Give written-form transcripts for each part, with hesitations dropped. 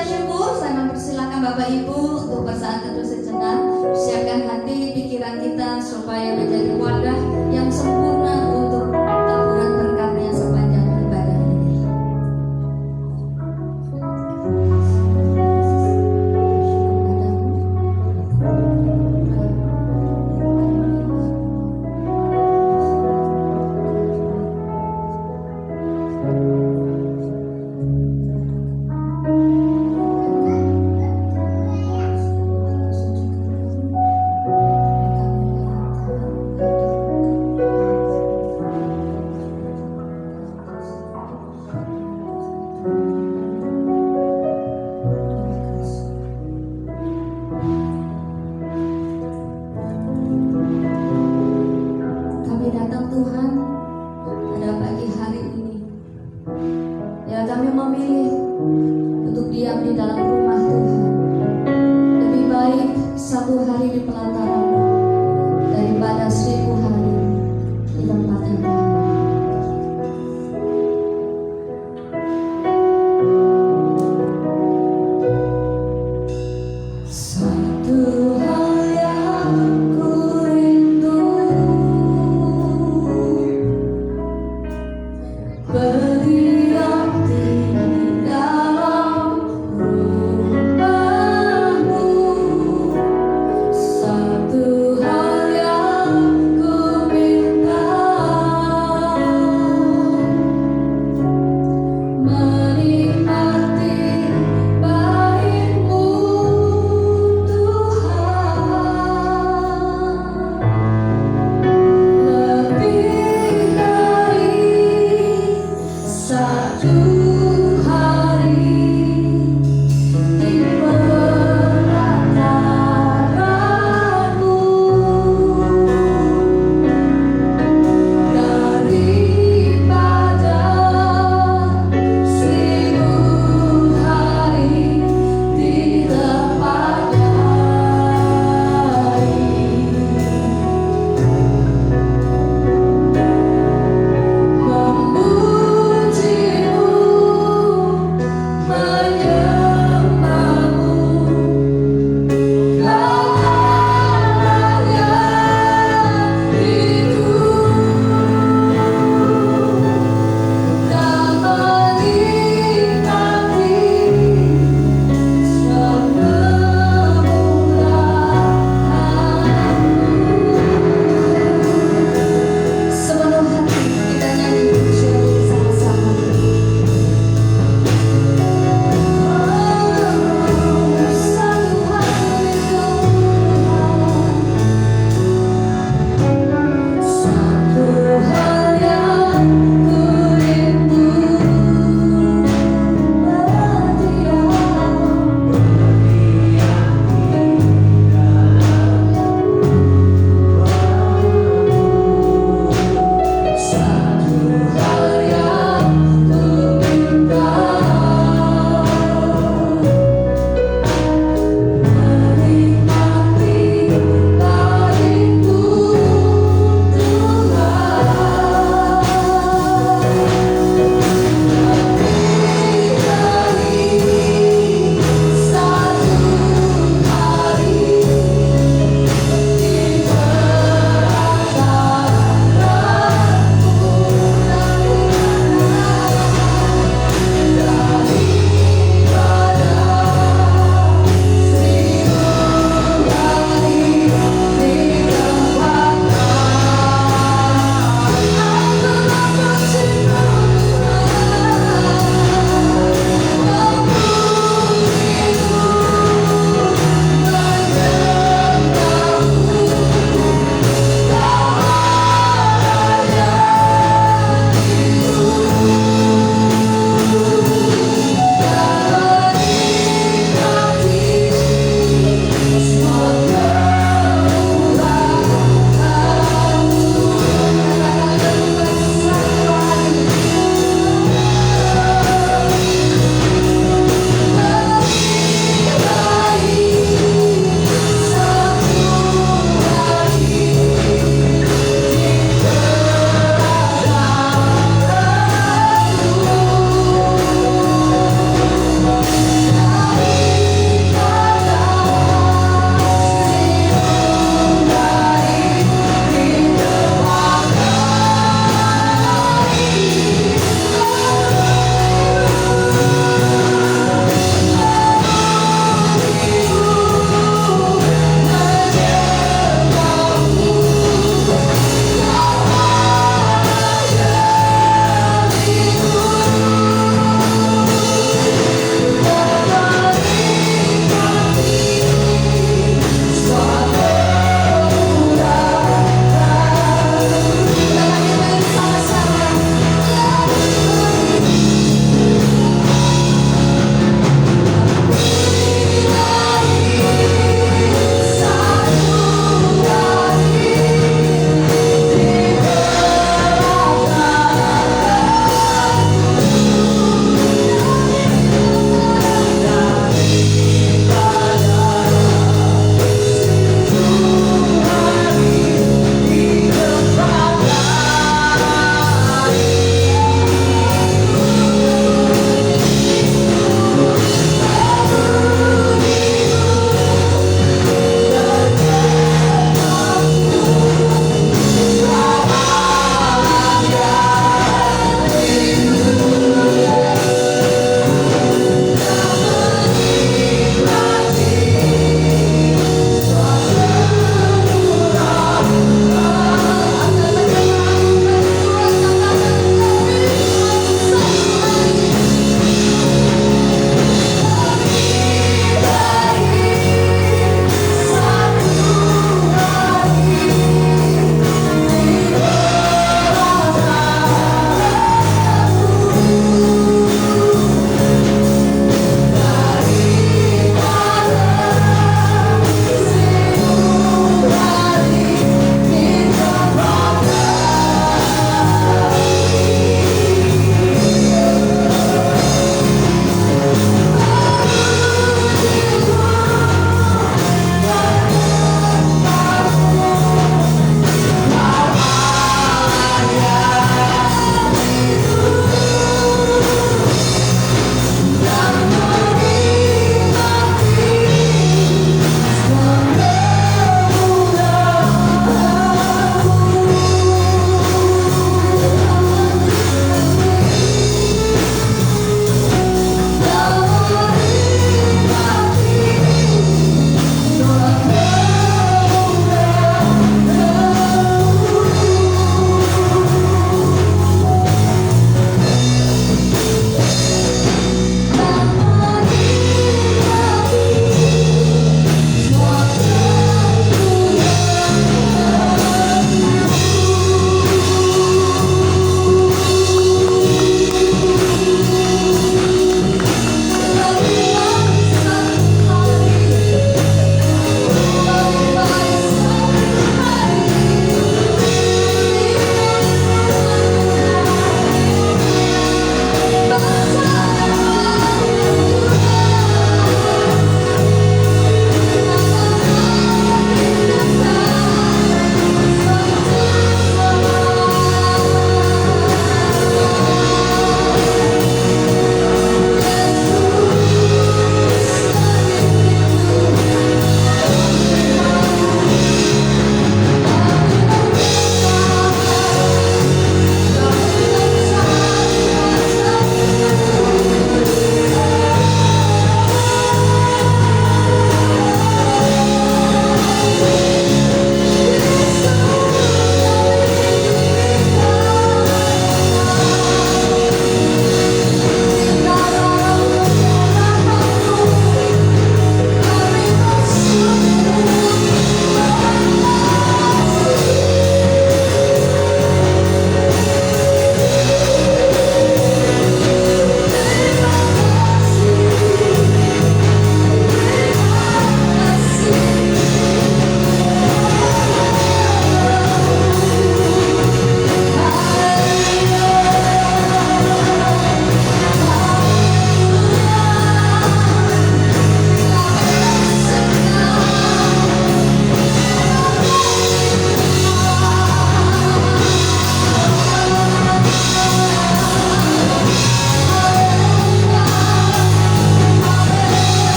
ucap syukur, saya mempersilakan Bapak Ibu untuk bersaat teduh sejenak, siapkan hati pikiran kita supaya menjadi wadah yang sempurna untuk taburan berkatnya sepanjang ibadah ini.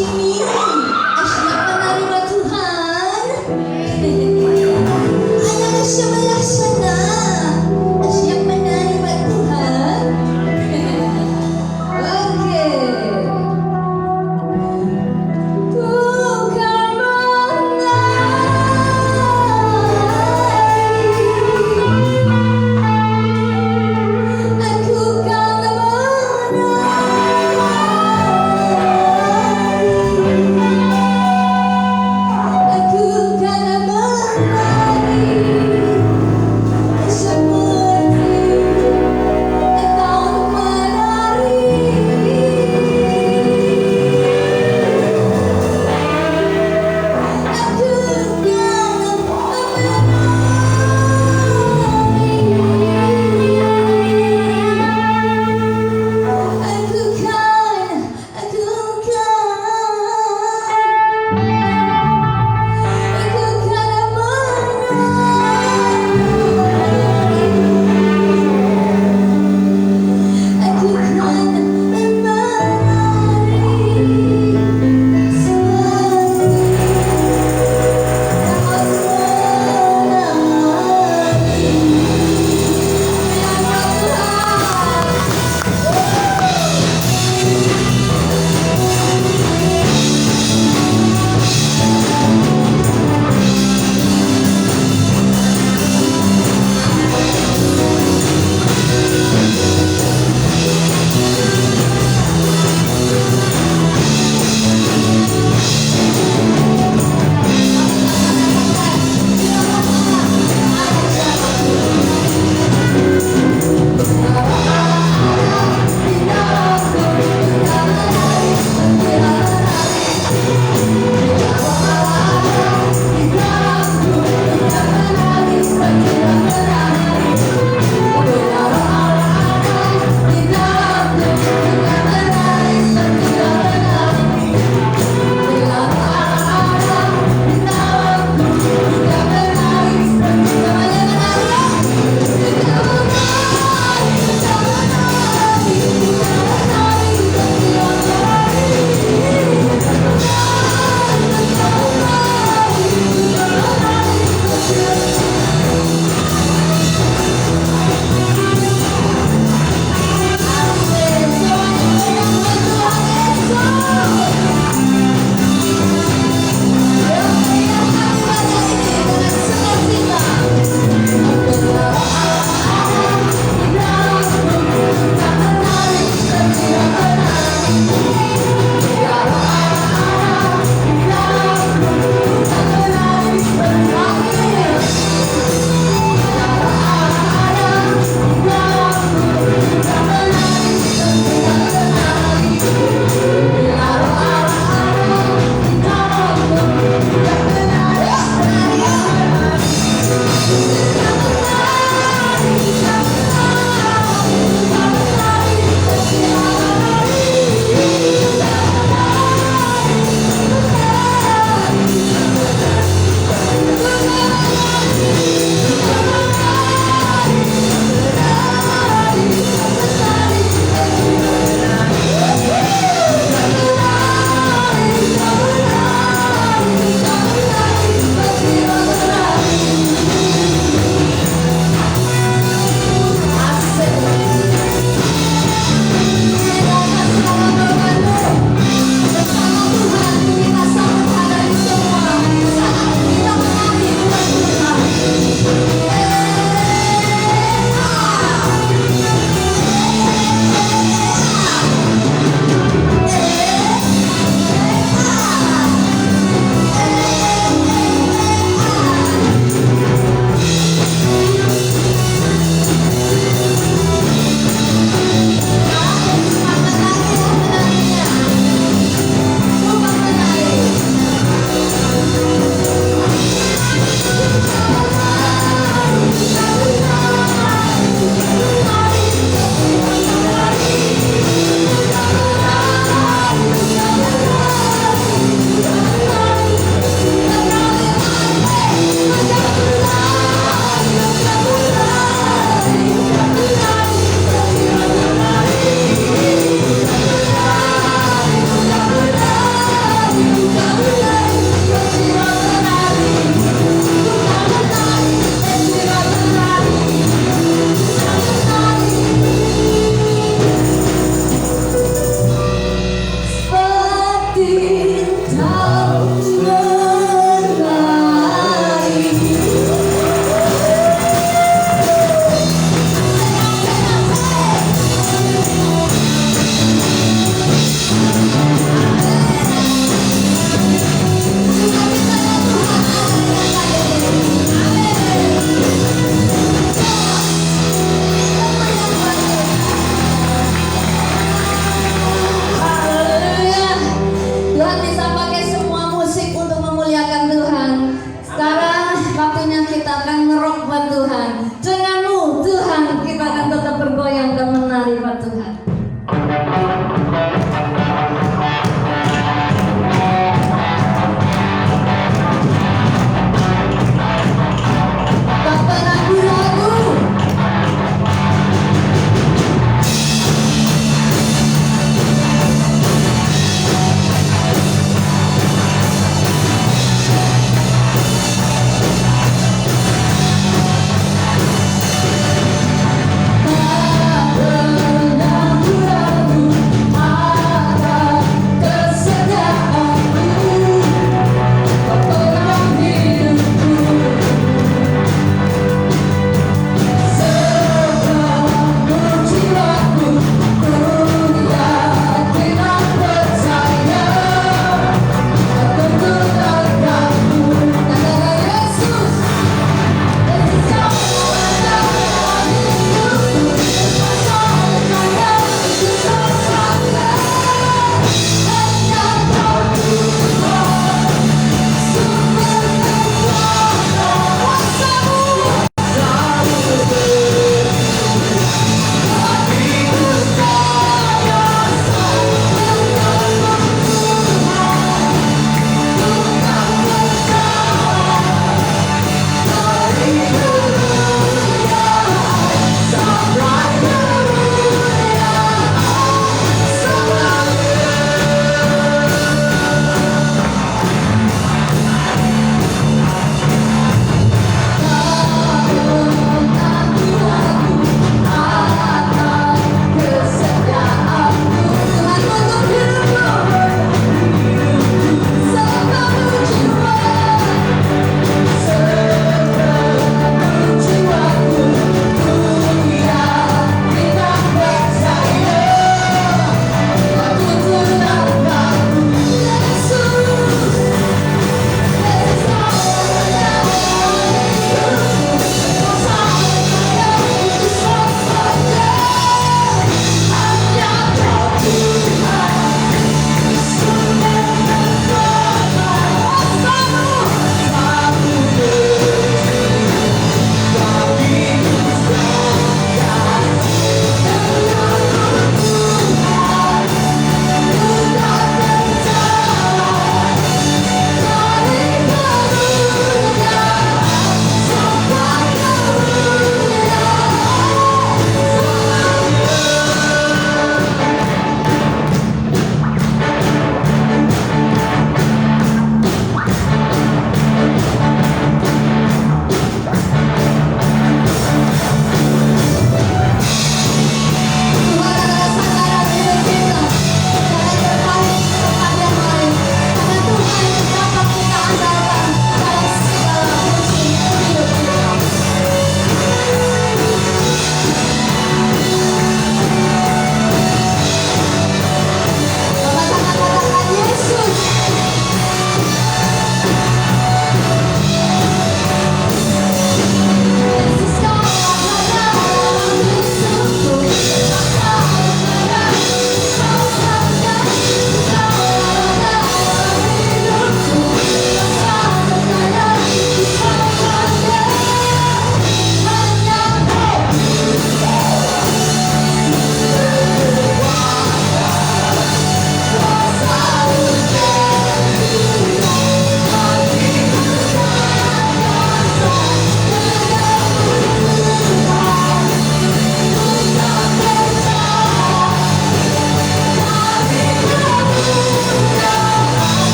sini. Siap menerima Tuhan. Anak ke sebelah sana. Siap menerima Tuhan. Oke. Bukan aku kan menari.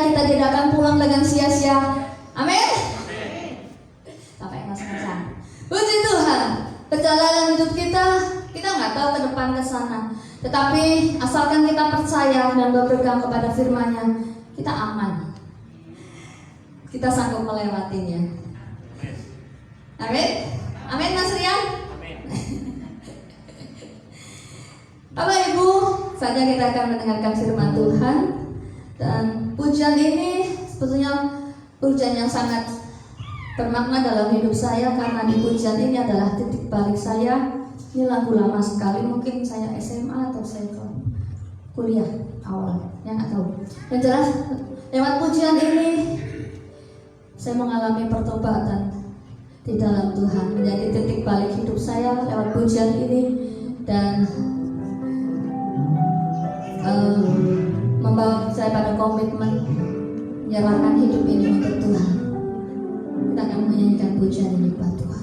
percaya kita tidak akan pulang dengan sia-sia. Amin. Sampai ngos-ngosan. Puji Tuhan. Perjalanan hidup kita nggak tahu ke depan ke sana. Tetapi asalkan kita percaya dan berpegang kepada firman-Nya, kita aman. Kita sanggup melewatinya. Amin. Amin, Mas Rian. Bapak Ibu, saatnya kita akan mendengarkan firman Tuhan. Dan pujian ini sebetulnya pujian yang sangat bermakna dalam hidup saya, karena di pujian ini adalah titik balik saya. Ini lagu lama sekali, mungkin saya SMA atau saya kuliah awal, yang nggak tahu. Yang jelas lewat pujian ini saya mengalami pertobatan di dalam Tuhan, menjadi titik balik hidup saya lewat pujian ini, dan membawa saya pada komitmen menyerahkan hidup ini untuk Tuhan. Kita akan menyanyikan pujian ini buat Tuhan.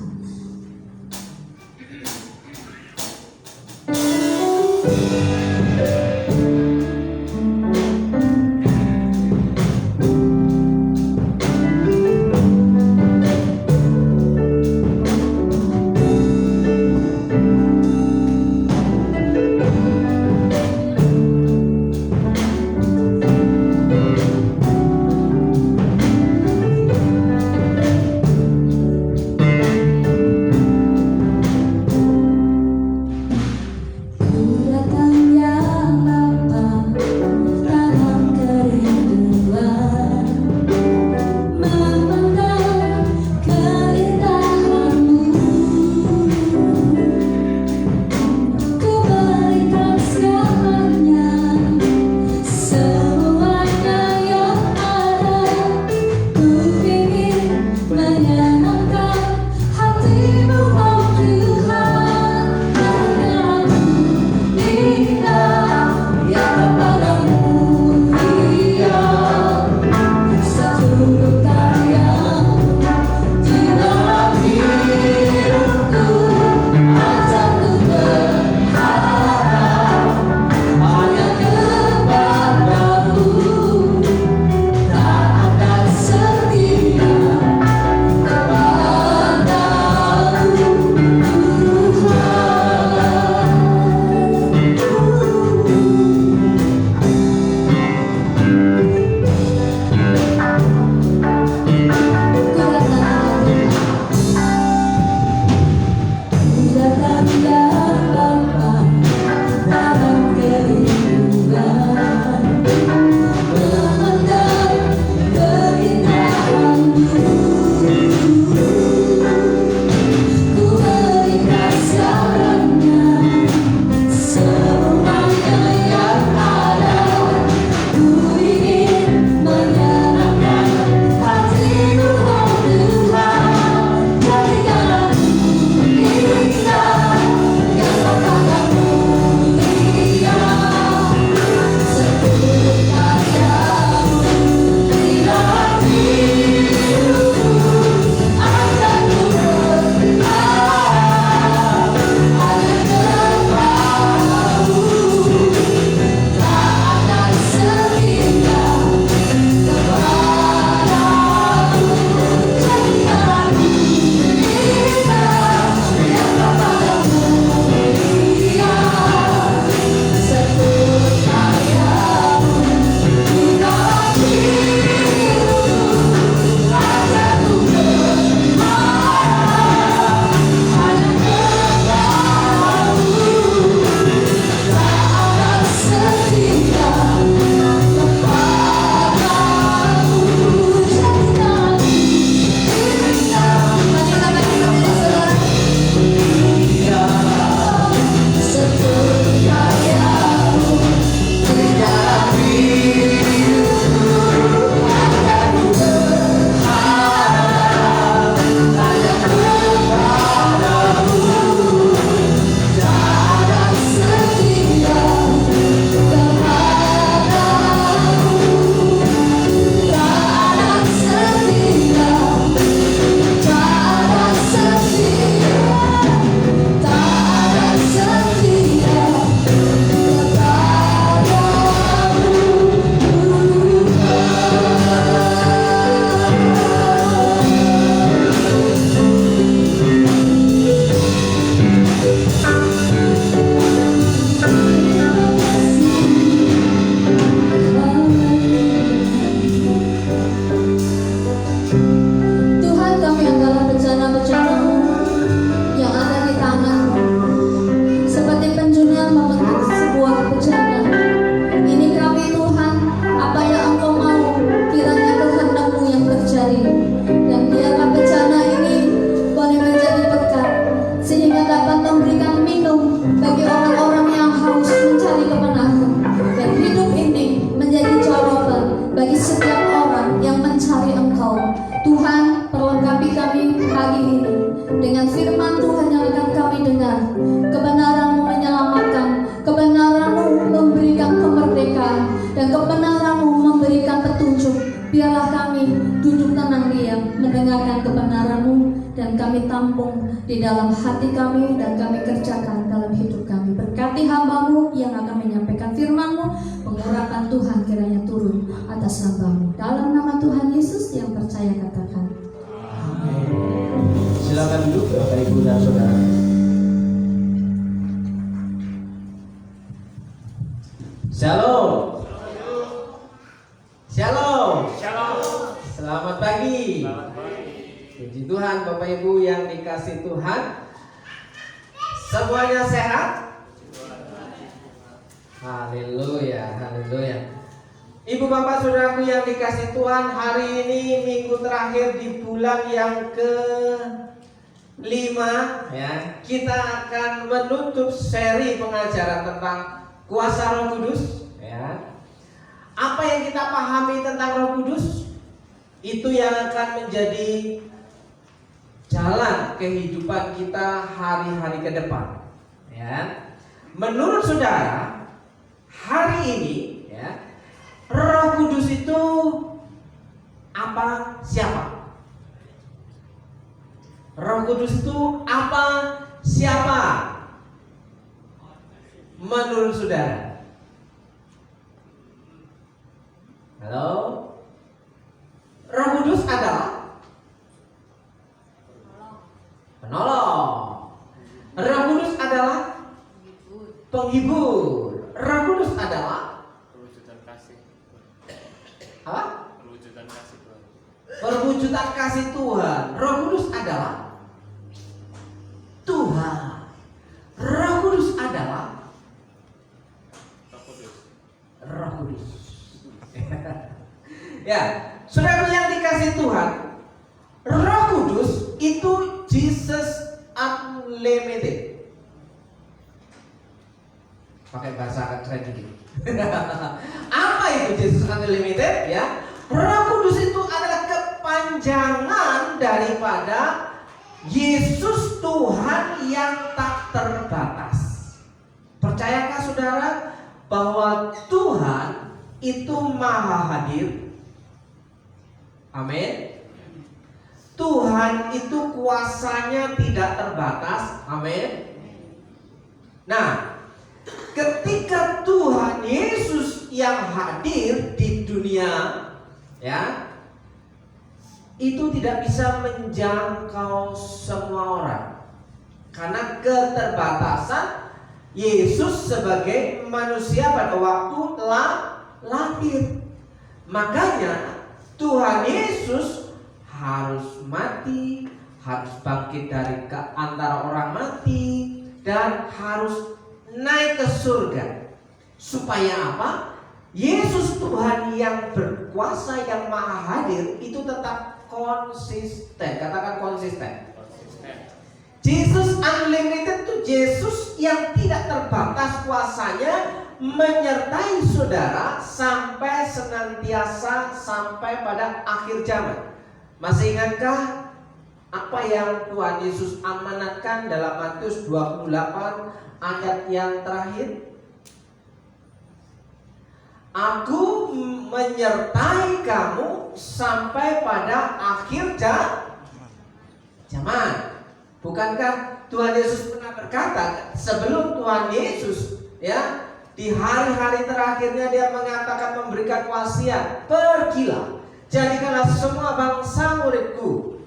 Biarlah kami duduk tenang diam mendengarkan kebenaran-Mu, dan kami tampung di dalam hati kami dan kami kerjakan dalam hidup kami. Berkati hamba-Mu yang akan menyampaikan firman-Mu, pengurapan Tuhan kiranya turun atas hamba-Mu. Dalam nama Tuhan Yesus yang percaya katakan amin. Silakan duduk Bapak Ibu dan Saudara. Shalom. Shalom. Shalom. Selamat pagi. Puji Tuhan Bapak Ibu yang dikasih Tuhan. Semuanya sehat? Haleluya, haleluya. Ibu bapak saudaraku yang dikasih Tuhan, hari ini minggu terakhir di bulan yang ke-5 ya, kita akan menutup seri pengajaran tentang kuasa Roh Kudus ya. Apa yang kita pahami tentang Roh Kudus itu yang akan menjadi jalan kehidupan kita hari-hari ke depan ya. Menurut saudara, hari ini ya, Roh Kudus itu apa? Siapa? Roh Kudus itu apa? Siapa? Menurut saudara? Halo? Roh Kudus adalah penolong. Roh Kudus adalah penghibur. Roh Kudus adalah Perwujudan kasih. apa? Perwujudan kasih Tuhan. Perwujudan kasih Tuhan. Roh Kudus adalah Tuhan. Roh Kudus adalah Roh Kudus. Roh Kudus. Ya, saudara yang dikasih Tuhan, Roh Kudus itu Jesus Unlimited. Pakai bahasa keren dikit. Apa itu Jesus Unlimited ya? Roh Kudus itu adalah kepanjangan daripada Yesus Tuhan yang tak terbatas. Percayakah saudara bahwa Tuhan itu maha hadir? Amin. Tuhan itu kuasanya tidak terbatas. Amin. Nah, ketika Tuhan Yesus yang hadir di dunia ya, itu tidak bisa menjangkau semua orang karena keterbatasan Yesus sebagai manusia pada waktu lahir. Makanya Tuhan Yesus harus mati, harus bangkit dari antara orang mati, dan harus naik ke surga. Supaya apa? Yesus Tuhan yang berkuasa, yang maha hadir itu tetap konsisten. Katakan konsisten. Jesus Unlimited itu Yesus yang tidak terbatas kuasanya, menyertai saudara sampai senantiasa sampai pada akhir zaman. Masih ingatkah apa yang Tuhan Yesus amanatkan dalam Matius 28 ayat yang terakhir? Aku menyertai kamu sampai pada akhir zaman. Bukankah Tuhan Yesus pernah berkata sebelum Tuhan Yesus ya, di hari-hari terakhirnya dia mengatakan, memberikan wasiat, pergilah, jadikanlah semua bangsa muridku,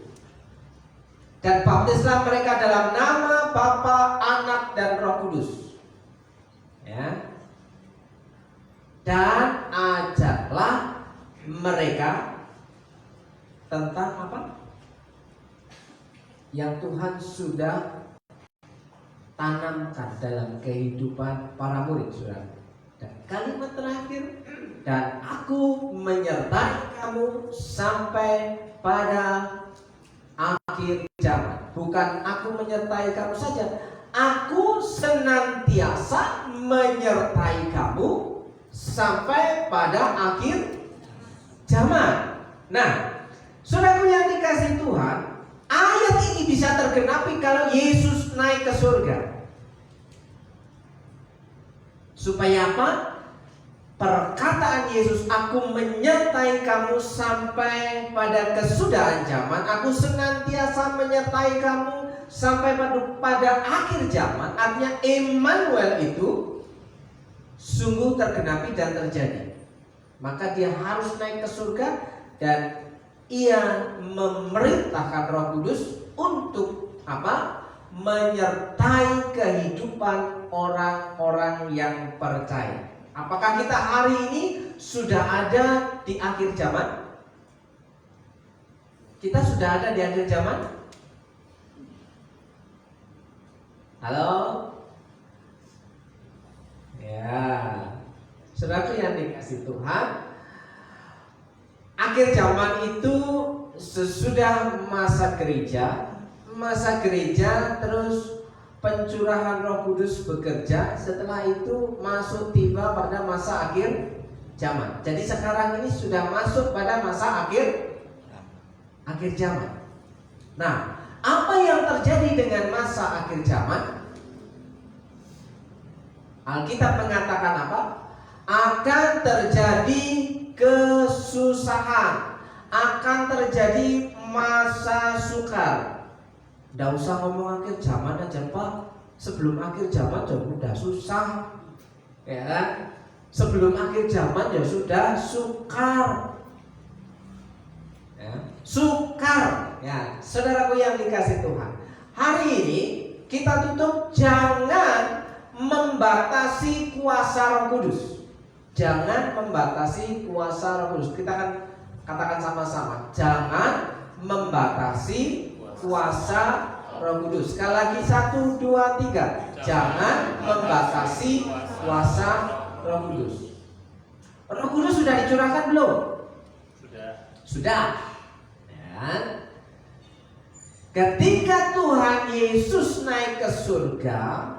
dan baptislah mereka dalam nama Bapa, Anak, dan Roh Kudus ya. Dan ajarlah mereka tentang apa? Yang Tuhan sudah tanamkan dalam kehidupan para murid, saudara. Dan kalimat terakhir, dan aku menyertai kamu sampai pada akhir zaman. Bukan aku menyertai kamu saja, aku senantiasa menyertai kamu sampai pada akhir zaman. Nah, saudaraku yang dikasih Tuhan, ayat ini bisa tergenapi kalau Yesus naik ke surga. Supaya apa? perkataan Yesus, aku menyertai kamu sampai pada kesudahan zaman, aku senantiasa menyertai kamu sampai pada akhir zaman. Artinya Emmanuel itu sungguh tergenapi dan terjadi. Maka dia harus naik ke surga dan ia memerintahkan Roh Kudus untuk apa? Menyertai kehidupan orang-orang yang percaya. Apakah kita hari ini sudah ada di akhir zaman? Kita sudah ada di akhir zaman? Halo? Ya, saudaraku yang dikasih Tuhan, akhir zaman itu sesudah masa gereja terus pencurahan Roh Kudus bekerja. Setelah itu masuk tiba pada masa akhir zaman. Jadi sekarang ini sudah masuk pada masa akhir zaman. Nah, apa yang terjadi dengan masa akhir zaman? Alkitab mengatakan apa? Akan terjadi kesusahan, akan terjadi masa sukar. Nggak usah ngomong akhir zaman aja Pak. Sebelum akhir zaman sudah susah, ya kan? Sebelum akhir zaman ya sudah sukar, ya. Sukar, ya. Saudaraku yang dikasih Tuhan, hari ini kita tutup, jangan membatasi kuasa Roh Kudus. Jangan membatasi kuasa Roh Kudus. Kita akan katakan sama-sama, jangan membatasi kuasa Roh Kudus. Sekali lagi, 1, 2, 3. Jangan membatasi kuasa Roh Kudus. Roh Kudus sudah dicurahkan belum? Sudah. Dan ketika Tuhan Yesus naik ke surga,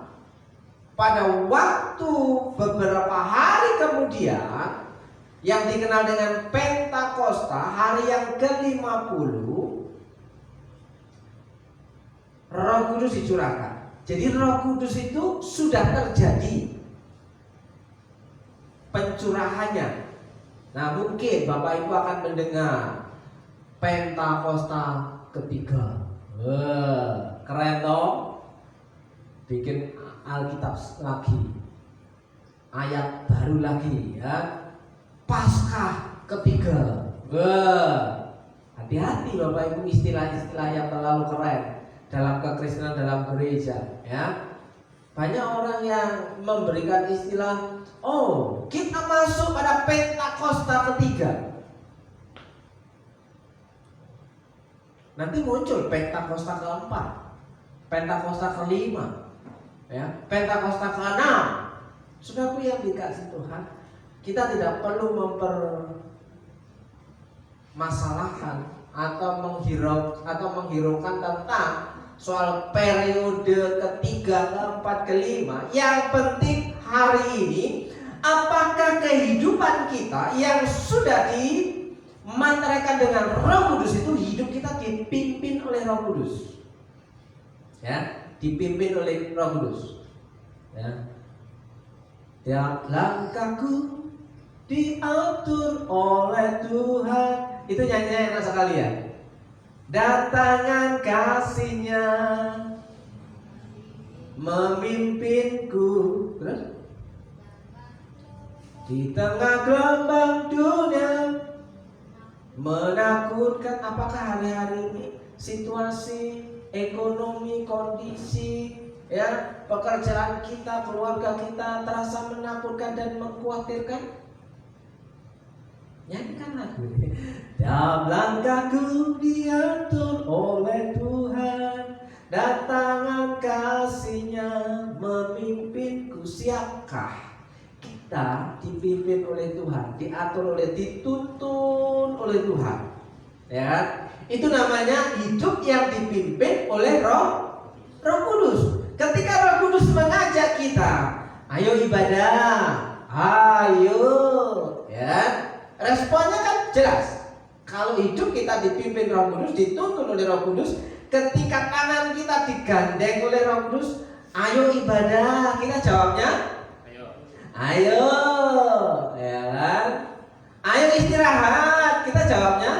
pada waktu beberapa hari kemudian, yang dikenal dengan Pentakosta, hari yang ke-50, Roh Kudus dicurahkan. Jadi Roh Kudus itu sudah terjadi pencurahannya. Nah, mungkin Bapak Ibu akan mendengar Pentakosta ketiga. Keren dong. Bikin Alkitab lagi, ayat baru lagi, ya. Paskah ketiga. Hati-hati Bapak Ibu istilah-istilah yang terlalu keren dalam kekristenan, dalam gereja, ya. Banyak orang yang memberikan istilah, oh, kita masuk pada Pentakosta ketiga. Nanti muncul Pentakosta keempat, Pentakosta kelima, ya, Pentakosta keenam. Saudaraku yang dikasih Tuhan, kita tidak perlu mempermasalahkan atau menghiraukan tentang soal periode ketiga, keempat, kelima. Yang penting hari ini, apakah kehidupan kita yang sudah dimantraikan dengan Roh Kudus itu, hidup kita dipimpin oleh Roh Kudus, ya, dipimpin oleh Roh Kudus, ya. Tiap langkahku diatur oleh Tuhan. Itu nyanyinya enak sekali, ya. Datangan kasih-Nya memimpinku. Terus di tengah gelombang dunia menakutkan. Apakah hari-hari ini situasi ekonomi, kondisi, ya, pekerjaan kita, keluarga kita terasa menakutkan dan mengkhawatirkan? Nyanyikan lagu ini. Dalam langkahku diatur oleh Tuhan, datangan kasih-Nya memimpinku. Siapkah kita dipimpin oleh Tuhan, diatur oleh, dituntun oleh Tuhan? Ya, itu namanya hidup yang dipimpin oleh Roh Kudus. Ketika Roh Kudus mengajak kita, ayo ibadah, ayo, ya. Responnya kan jelas. Kalau hidup kita dipimpin Roh Kudus, dituntun oleh Roh Kudus, ketika tangan kita digandeng oleh Roh Kudus, ayo ibadah, kita jawabnya Ayo, ya kan? Ayo istirahat. Kita jawabnya,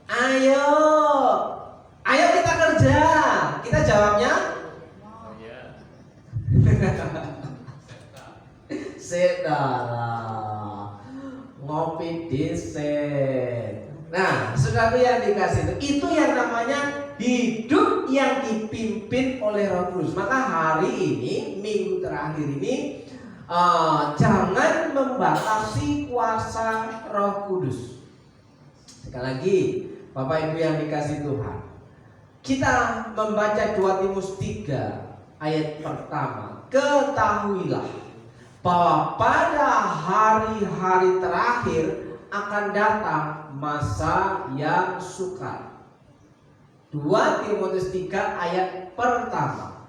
ayo. Ayo kita kerja. Kita jawabnya, Iya. sedang ngopi dhisik. Nah, saudara yang dikasih itu yang namanya hidup yang dipimpin oleh Roh Kudus. Maka hari ini, minggu terakhir ini, jangan membatasi kuasa Roh Kudus. Sekali lagi, Bapak Ibu yang dikasih Tuhan, kita membaca 2 Timotius 3 ayat pertama. Ketahuilah bahwa pada hari-hari terakhir akan datang masa yang sukar. 2 Timotius 3 ayat pertama.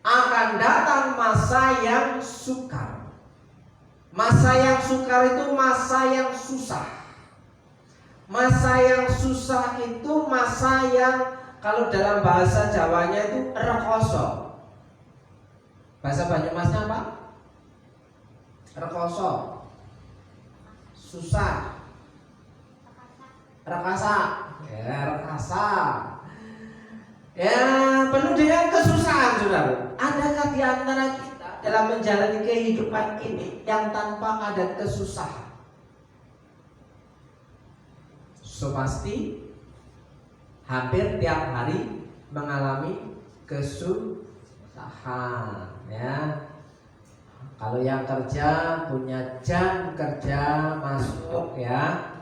Akan datang masa yang sukar. Masa yang sukar itu masa yang susah. Masa yang susah itu masa yang kalau dalam bahasa Jawanya itu rekoso. Bahasa Banyumasnya apa? Rekoso. Susah. Rekasa. Ya, rekasa. Ya, penuh dengan kesusahan, saudara. Adakah di antara kita dalam menjalani kehidupan ini yang tanpa ada kesusahan? So pasti hampir tiap hari mengalami kesusahan, ya. Kalau yang kerja punya jam kerja masuk, ya.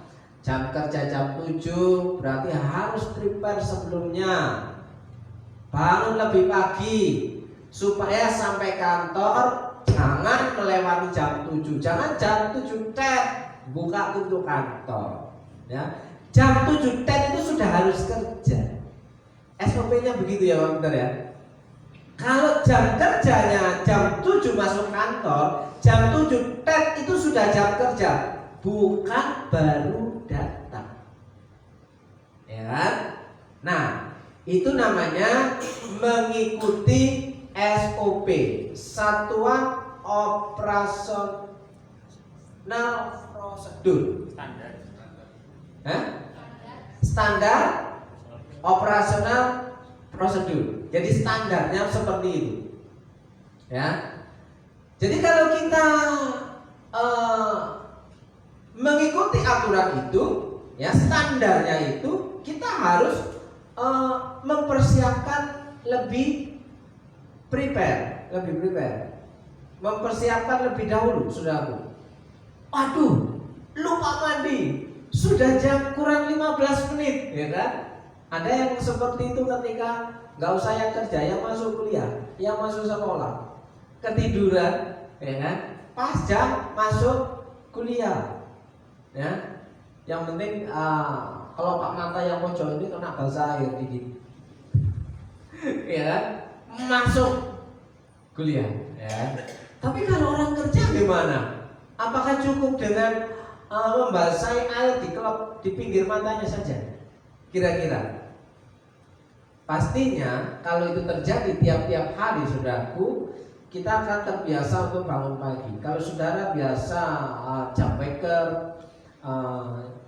Jam kerja jam 7 berarti harus prepare sebelumnya. Bangun lebih pagi supaya sampai kantor jangan melewati jam 7. Jangan jam 7 buka pintu kantor, ya. Jam 7 itu sudah harus kerja. SOP-nya begitu ya Pak Peter ya. Kalau jam kerjanya jam 7 masuk kantor, jam 7 itu sudah jam kerja, bukan baru datang. Ya kan? Nah, itu namanya mengikuti SOP, Satuan Operasional Prosedur. Standar. Standar operasional prosedur. Jadi standarnya seperti itu, ya. Jadi kalau kita mengikuti aturan itu, ya standarnya itu, kita harus mempersiapkan lebih prepare, mempersiapkan lebih dahulu, saudaraku. Aduh, lupa mandi. Sudah jam kurang 15 menit, ya kan? Ada yang seperti itu ketika nggak usah yang kerja, yang masuk kuliah, yang masuk sekolah, ketiduran, ya kan? Pas jam masuk kuliah, ya. Yang penting kalau Pak Mata yang pojok ini kena basah air dikit, ya kan? Masuk kuliah, ya. Tapi kalau orang kerja gimana? Apakah cukup dengan membasahi air di pinggir matanya saja? Kira-kira pastinya kalau itu terjadi tiap-tiap hari, saudaraku, kita akan terbiasa untuk bangun pagi. Kalau saudara biasa jam waker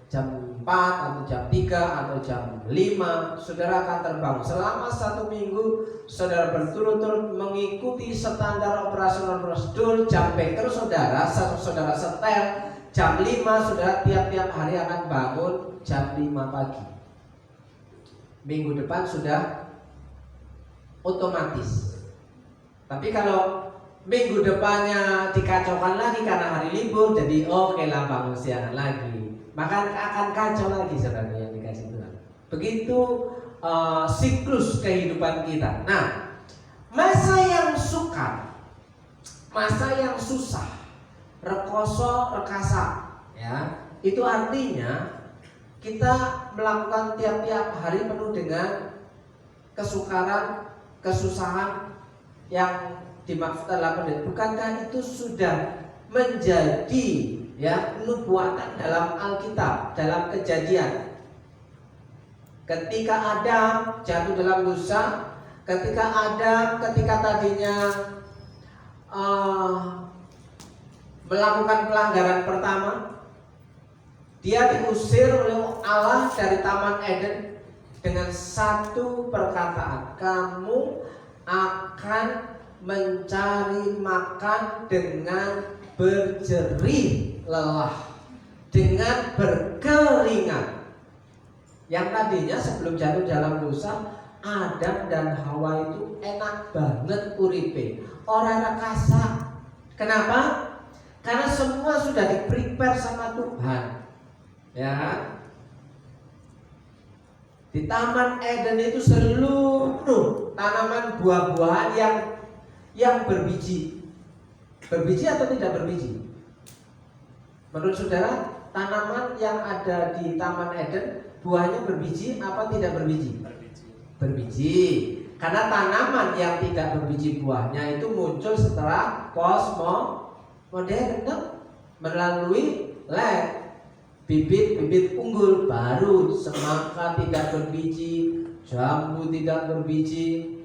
jam 4 atau jam 3 atau jam 5, saudara akan terbangun. Selama 1 minggu saudara berturut-turut mengikuti standar operasional prosedur, jam waker saudara setel jam 5, saudara tiap-tiap hari akan bangun jam 5 pagi. Minggu depan sudah otomatis. Tapi kalau minggu depannya dikacaukan lagi karena hari libur, jadi oke lah bangun siang lagi, maka akan kacau lagi, saudara yang dikasih Tuhan. Begitu siklus kehidupan kita. Nah, masa yang sukar, masa yang susah, rekoso, rekasa, ya, itu artinya kita melakukan tiap-tiap hari penuh dengan kesukaran, kesusahan yang dimaksud dalam pendeta. Bukankah itu sudah menjadi, ya, nubuatan dalam Alkitab, dalam Kejadian? Ketika Adam jatuh dalam dosa, ketika tadinya melakukan pelanggaran pertama, dia diusir oleh Allah dari Taman Eden dengan satu perkataan, kamu akan mencari makan dengan berjerih lelah, dengan berkeringat. Yang tadinya sebelum jatuh dalam dosa, Adam dan Hawa itu enak banget uripe, orang kasa. Kenapa? Karena semua sudah di-prepare sama Tuhan. Ya. Di Taman Eden itu seluruh tanaman buah-buahan yang berbiji. Berbiji atau tidak berbiji? Menurut saudara, tanaman yang ada di Taman Eden buahnya berbiji apa tidak berbiji? Berbiji. Berbiji. Karena tanaman yang tidak berbiji buahnya itu muncul setelah modern, melalui lab, bibit-bibit unggul baru, semangka tidak berbiji, jambu tidak berbiji,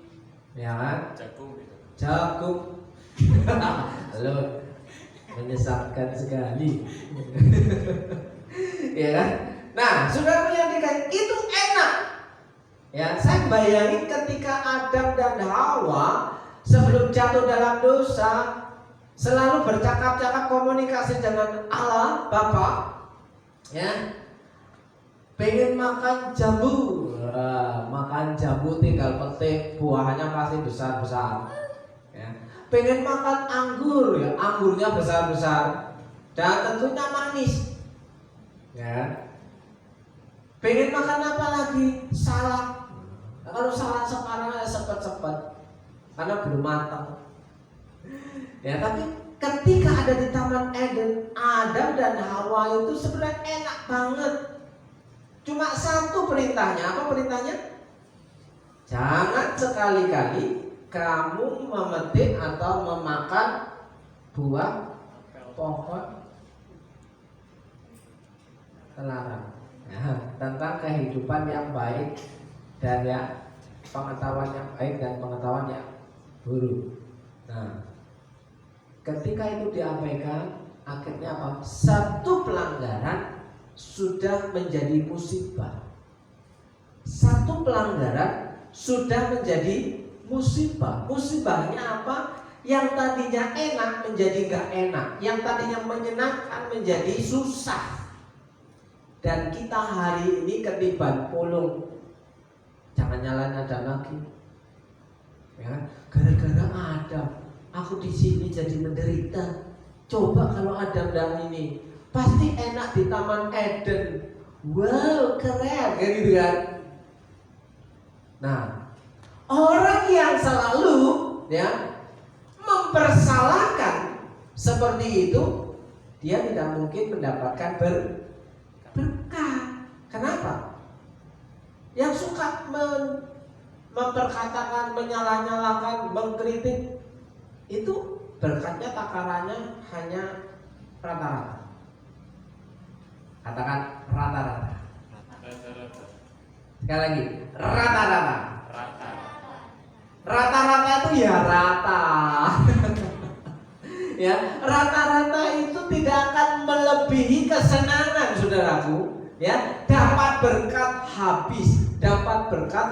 ya kan? Jagung gitu. Jagung. Halo, menyesatkan sekali. Ya kan? Nah, saudara yang dikatakan itu enak. Ya, saya bayangin ketika Adam dan Hawa sebelum jatuh dalam dosa selalu bercakap-cakap komunikasi dengan Allah Bapa, ya, pengen makan jambu, makan jambu tinggal petik, buahnya pasti besar-besar, ya. Pengen makan anggur, ya, anggurnya besar-besar dan tentunya manis, ya. Pengen makan apa lagi? Salad. Nah, kalau salad sekarang sepet-sepet karena belum matang. Ya, tapi ketika ada di Taman Eden, Adam dan Hawa itu sebenarnya enak banget. Cuma satu perintahnya, apa perintahnya? Jangan sekali-kali kamu memetik atau memakan buah pohon terlarang. Nah, tentang kehidupan yang baik dan ya pengetahuan yang baik dan pengetahuan yang buruk. Nah, ketika itu diabaikan, akhirnya apa? Satu pelanggaran sudah menjadi musibah. Satu pelanggaran sudah menjadi musibah. Musibahnya apa? Yang tadinya enak menjadi gak enak, yang tadinya menyenangkan menjadi susah. Dan kita hari ini ketiban pulung. Jangan nyalain Adam lagi. Ya, gara-gara Adam aku di sini jadi menderita. Coba kalau Adam dan ini pasti enak di Taman Eden. Wow, keren, kayak gitu kan? Nah, orang yang selalu ya mempersalahkan seperti itu, dia tidak mungkin mendapatkan berkah. Kenapa? Yang suka memperkatakan, menyalah-nyalakan, mengkritik, itu berkatnya takarannya hanya rata-rata. Katakan rata-rata. Rata-rata. Sekali lagi, rata-rata. Rata. Rata-rata itu ya rata. Ya, rata-rata itu tidak akan melebihi kesenangan, saudaraku. Ya, dapat berkat habis, dapat berkat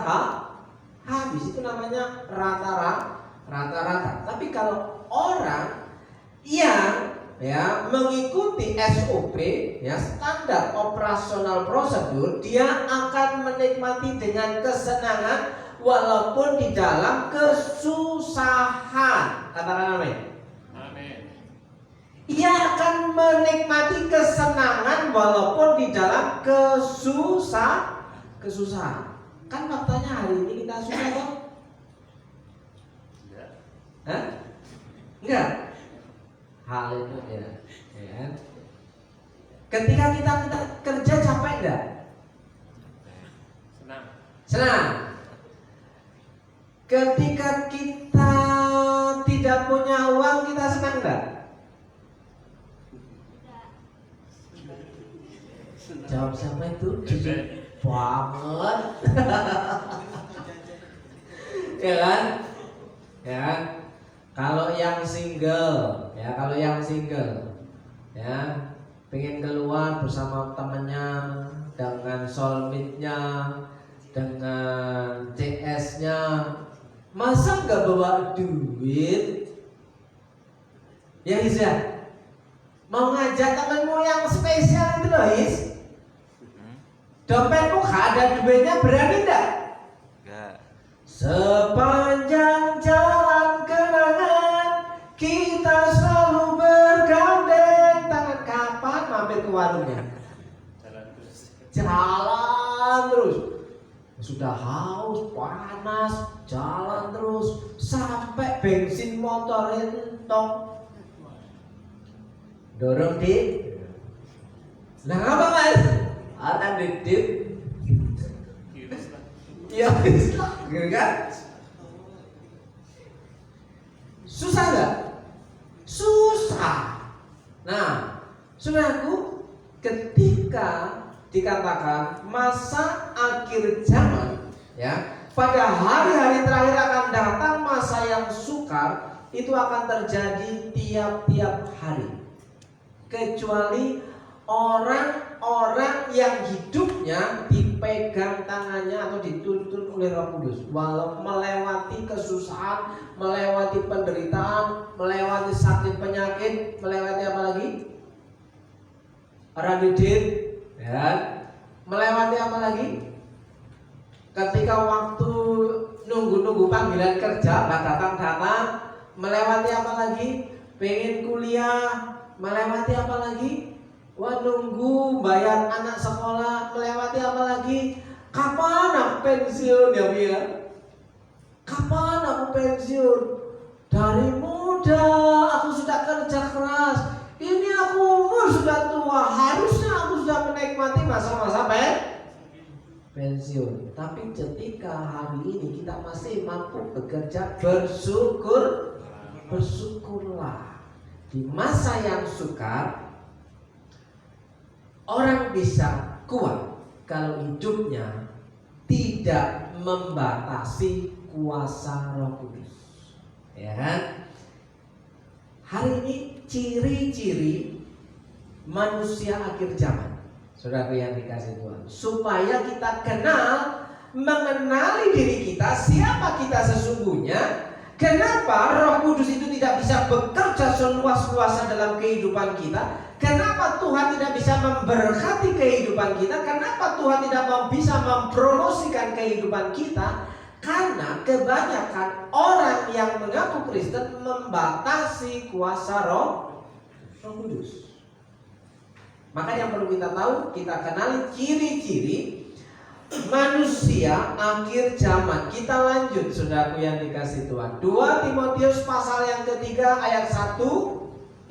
habis, itu namanya rata-rata. Tapi kalau orang yang ya mengikuti SOP, ya standar operasional prosedur, dia akan menikmati dengan kesenangan walaupun di dalam kesusahan. Katakan amin. Ia akan menikmati kesenangan walaupun di dalam kesusahan. Kan faktanya hari ini kita susah toh? Hah? Enggak. Haleluya. Ya. Ketika kita kerja capek enggak? Senang. Ketika kita tidak punya uang, kita senang enggak? Jawab siapa itu? Jujur banget. Ya kan? Ya kan? Kalau yang single, ya, pengen keluar bersama temannya, dengan soulmate-nya, dengan CS-nya, masa nggak bawa duit? Ya Is ya, mau ngajak temenmu yang spesial itu loh Is, dompetmu gak ada duitnya, berani enggak? Enggak. Sepanjang jalan kenangan kita selalu bergandeng tangan. Kapan mampir ke warungnya? Jalan terus. Jalan terus. Sudah haus, panas, jalan terus sampai bensin motor entok. Dorong di. Nah apa Mas? Ada didit. Iris lah. Iya, gitu kan? Susah nggak? Susah. Nah, saudaraku, ketika dikatakan masa akhir zaman, ya, pada hari-hari terakhir akan datang masa yang sukar, itu akan terjadi tiap-tiap hari. Kecuali orang-orang yang hidupnya dipegang tangannya atau dituntun oleh Roh Kudus, walau melewati kesusahan, melewati penderitaan, melewati sakit penyakit, melewati apa lagi? Radidit, ya. Melewati apa lagi? Ketika waktu nunggu-nunggu panggilan kerja, gak datang-datang, melewati apa lagi? Pengen kuliah, melewati apa lagi? Wah, nunggu bayar anak sekolah, melewati apa lagi? Kapan aku pensiun ya Bia? Kapan aku pensiun? Dari muda aku sudah kerja keras. Ini aku umur sudah tua, harusnya aku sudah menikmati masa-masa pensiun. Tapi ketika hari ini kita masih mampu bekerja, bersyukurlah. Di masa yang sukar, orang bisa kuat kalau hidupnya tidak membatasi kuasa Roh Kudus. Ya kan? Hari ini ciri-ciri manusia akhir zaman, saudara yang dikasih Tuhan, supaya kita mengenali diri kita, siapa kita sesungguhnya. Kenapa Roh Kudus itu tidak bisa bekerja seluas-luasnya dalam kehidupan kita? Kenapa Tuhan tidak bisa memberkati kehidupan kita? Kenapa Tuhan tidak bisa mempromosikan kehidupan kita? Karena kebanyakan orang yang mengaku Kristen membatasi kuasa Roh Kudus. Maka yang perlu kita tahu, kita kenali ciri-ciri manusia akhir zaman. Kita lanjut, saudaraku yang dikasih Tuhan. 2 Timotius pasal yang ketiga ayat 1.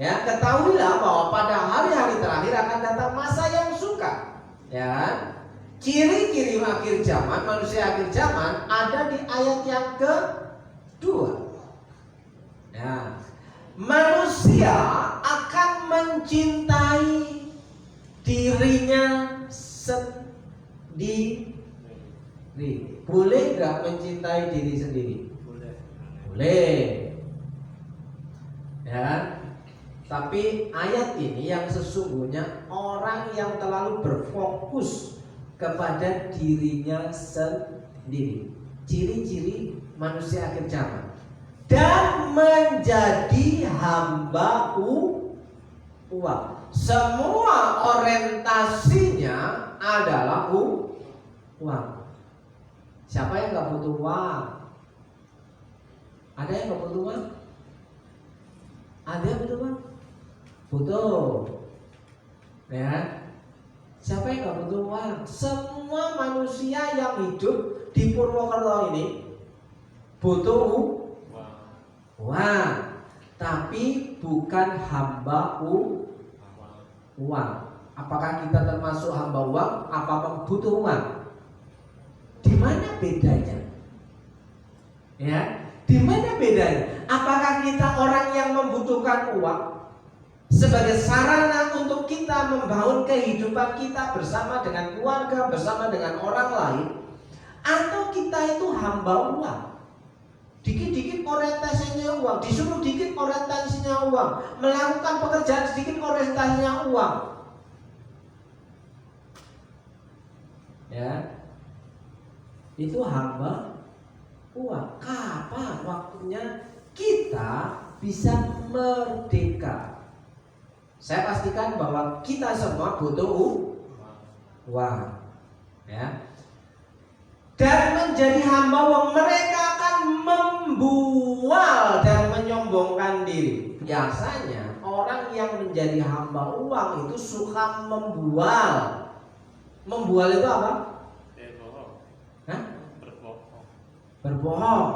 Ya, ketahuilah bahwa pada hari-hari terakhir akan datang masa yang sukar. Ya, ciri-ciri akhir zaman, manusia akhir zaman ada di ayat yang kedua. Ya, manusia akan mencintai dirinya sendiri. Boleh gak mencintai diri sendiri? Boleh. Ya. Tapi ayat ini yang sesungguhnya orang yang terlalu berfokus kepada dirinya sendiri. Ciri-ciri manusia akhir zaman. Dan menjadi hamba uang. Semua orientasinya adalah uang. Siapa yang gak butuh uang? Ada yang gak butuh uang? Ada yang butuh uang? Butuh. Ya. Siapa yang gak butuh uang? Semua manusia yang hidup di Purwokerto ini butuh uang. Tapi bukan hamba uang. Apakah kita termasuk hamba uang? Apa butuh uang? Di mana bedanya? Ya, di mana bedanya? Apakah kita orang yang membutuhkan uang sebagai sarana untuk kita membangun kehidupan kita bersama dengan keluarga, bersama dengan orang lain, atau kita itu hamba uang? Dikit-dikit orientasinya uang, disuruh dikit orientasinya uang, melakukan pekerjaan sedikit orientasinya uang. Ya, itu hamba uang. Kapan waktunya kita bisa merdeka? Saya pastikan bahwa kita semua butuh uang, ya. Dan menjadi hamba uang, mereka akan membual dan menyombongkan diri. Biasanya orang yang menjadi hamba uang itu suka membual. Membual itu apa? Berbohong. Hah? Berbohong. Berbohong.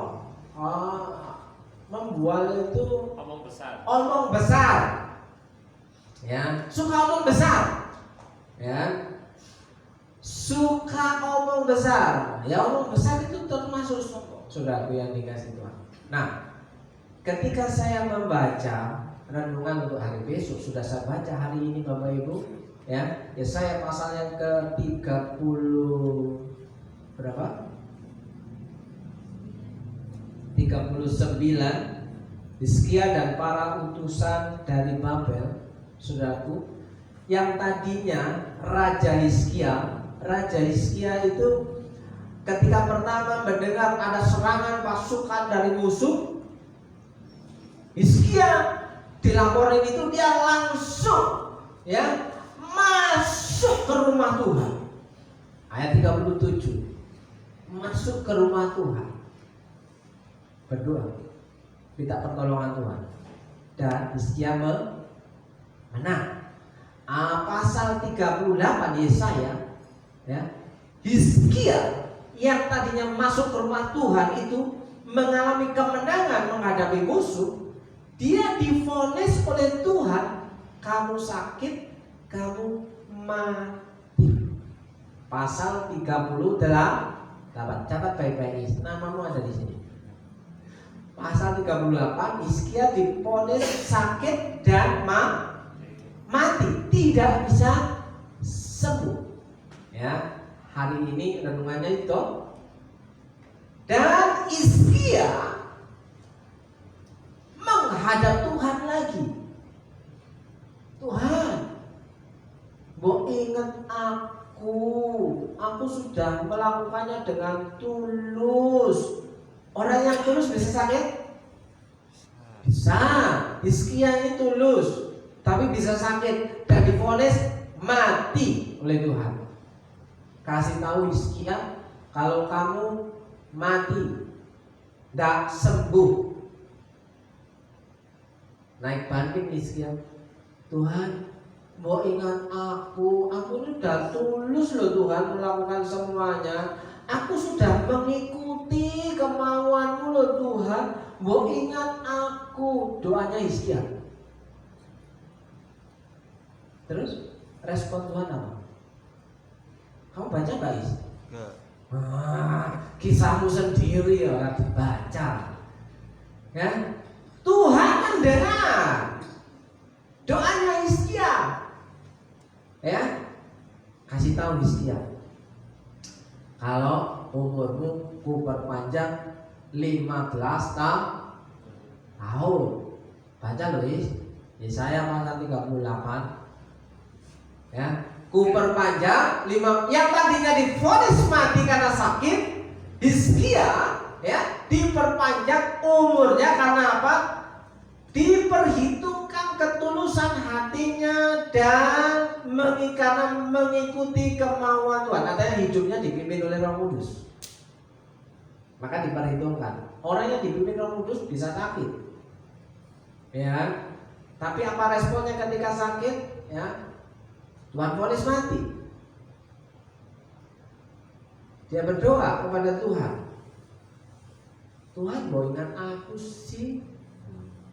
Membual itu Omong besar. omong besar. Ya, suka omong besar. Ya. Suka omong besar. Ya, omong besar itu termasuk sombong. Saudaraku yang dikasih Tuhan. Nah, ketika saya membaca renungan untuk hari besok, sudah saya baca hari ini Bapak Ibu, ya saya pasal yang ke-30 berapa? 39. Hizkia dan para utusan dari Babel, saudaraku, yang tadinya Raja Hizkia itu ketika pertama mendengar ada serangan pasukan dari musuh, Hizkia dilaporin itu dia langsung ya masuk ke rumah Tuhan. Ayat 37. Masuk ke rumah Tuhan, berdoa, minta pertolongan Tuhan, dan Hizkia menang. Pasal 38 Yesaya, ya, Hizkia yang tadinya masuk ke rumah Tuhan itu mengalami kemenangan menghadapi musuh. Dia divonis oleh Tuhan, kamu sakit, kamu mati. Pasal 38. Catat baik-baik, namamu ada di sini. Pasal 38, Hizkia divonis sakit dan mati, tidak bisa sembuh. Ya, hari ini renungannya itu. Dan Hizkia menghadap Tuhan lagi. Tuhan, mau ingat aku sudah melakukannya dengan tulus. Orang yang tulus bisa sakit? Bisa. Hizkia ini tulus, tapi bisa sakit dan divonis mati oleh Tuhan. Kasih tahu Hizkia, kalau kamu mati, tidak sembuh, naik banding Hizkia. Tuhan, mau ingat aku ini sudah tulus loh Tuhan melakukan semuanya. Aku sudah mengikuti kemauanmu loh Tuhan. Mau ingat aku. Doanya Hizkia. Terus respon Tuhan apa? Kamu baca gak Is? Enggak. Kisahmu sendiri orang dibaca. Ya, Tuhan mendengar doanya Hizkia. Ya, kasih tahu Hizkia, kalau umurmu ku perpanjang 15 tahun. Baca loh Is, Yesaya pasal 38. Ya, ku perpanjang 5, yang tadinya divonis mati karena sakit, Hizkia ya diperpanjang umurnya karena apa? Diperhitungkan ketulusan hatinya dan karena mengikuti kemauan Tuhan. Katanya hidupnya dipimpin oleh Roh Kudus, maka diperhitungkan. Orang yang dipimpin Roh Kudus bisa sakit, ya. Tapi apa responnya ketika sakit? Ya, Tuhan vonis mati. Dia berdoa kepada Tuhan. Tuhan, mau ingat aku sih.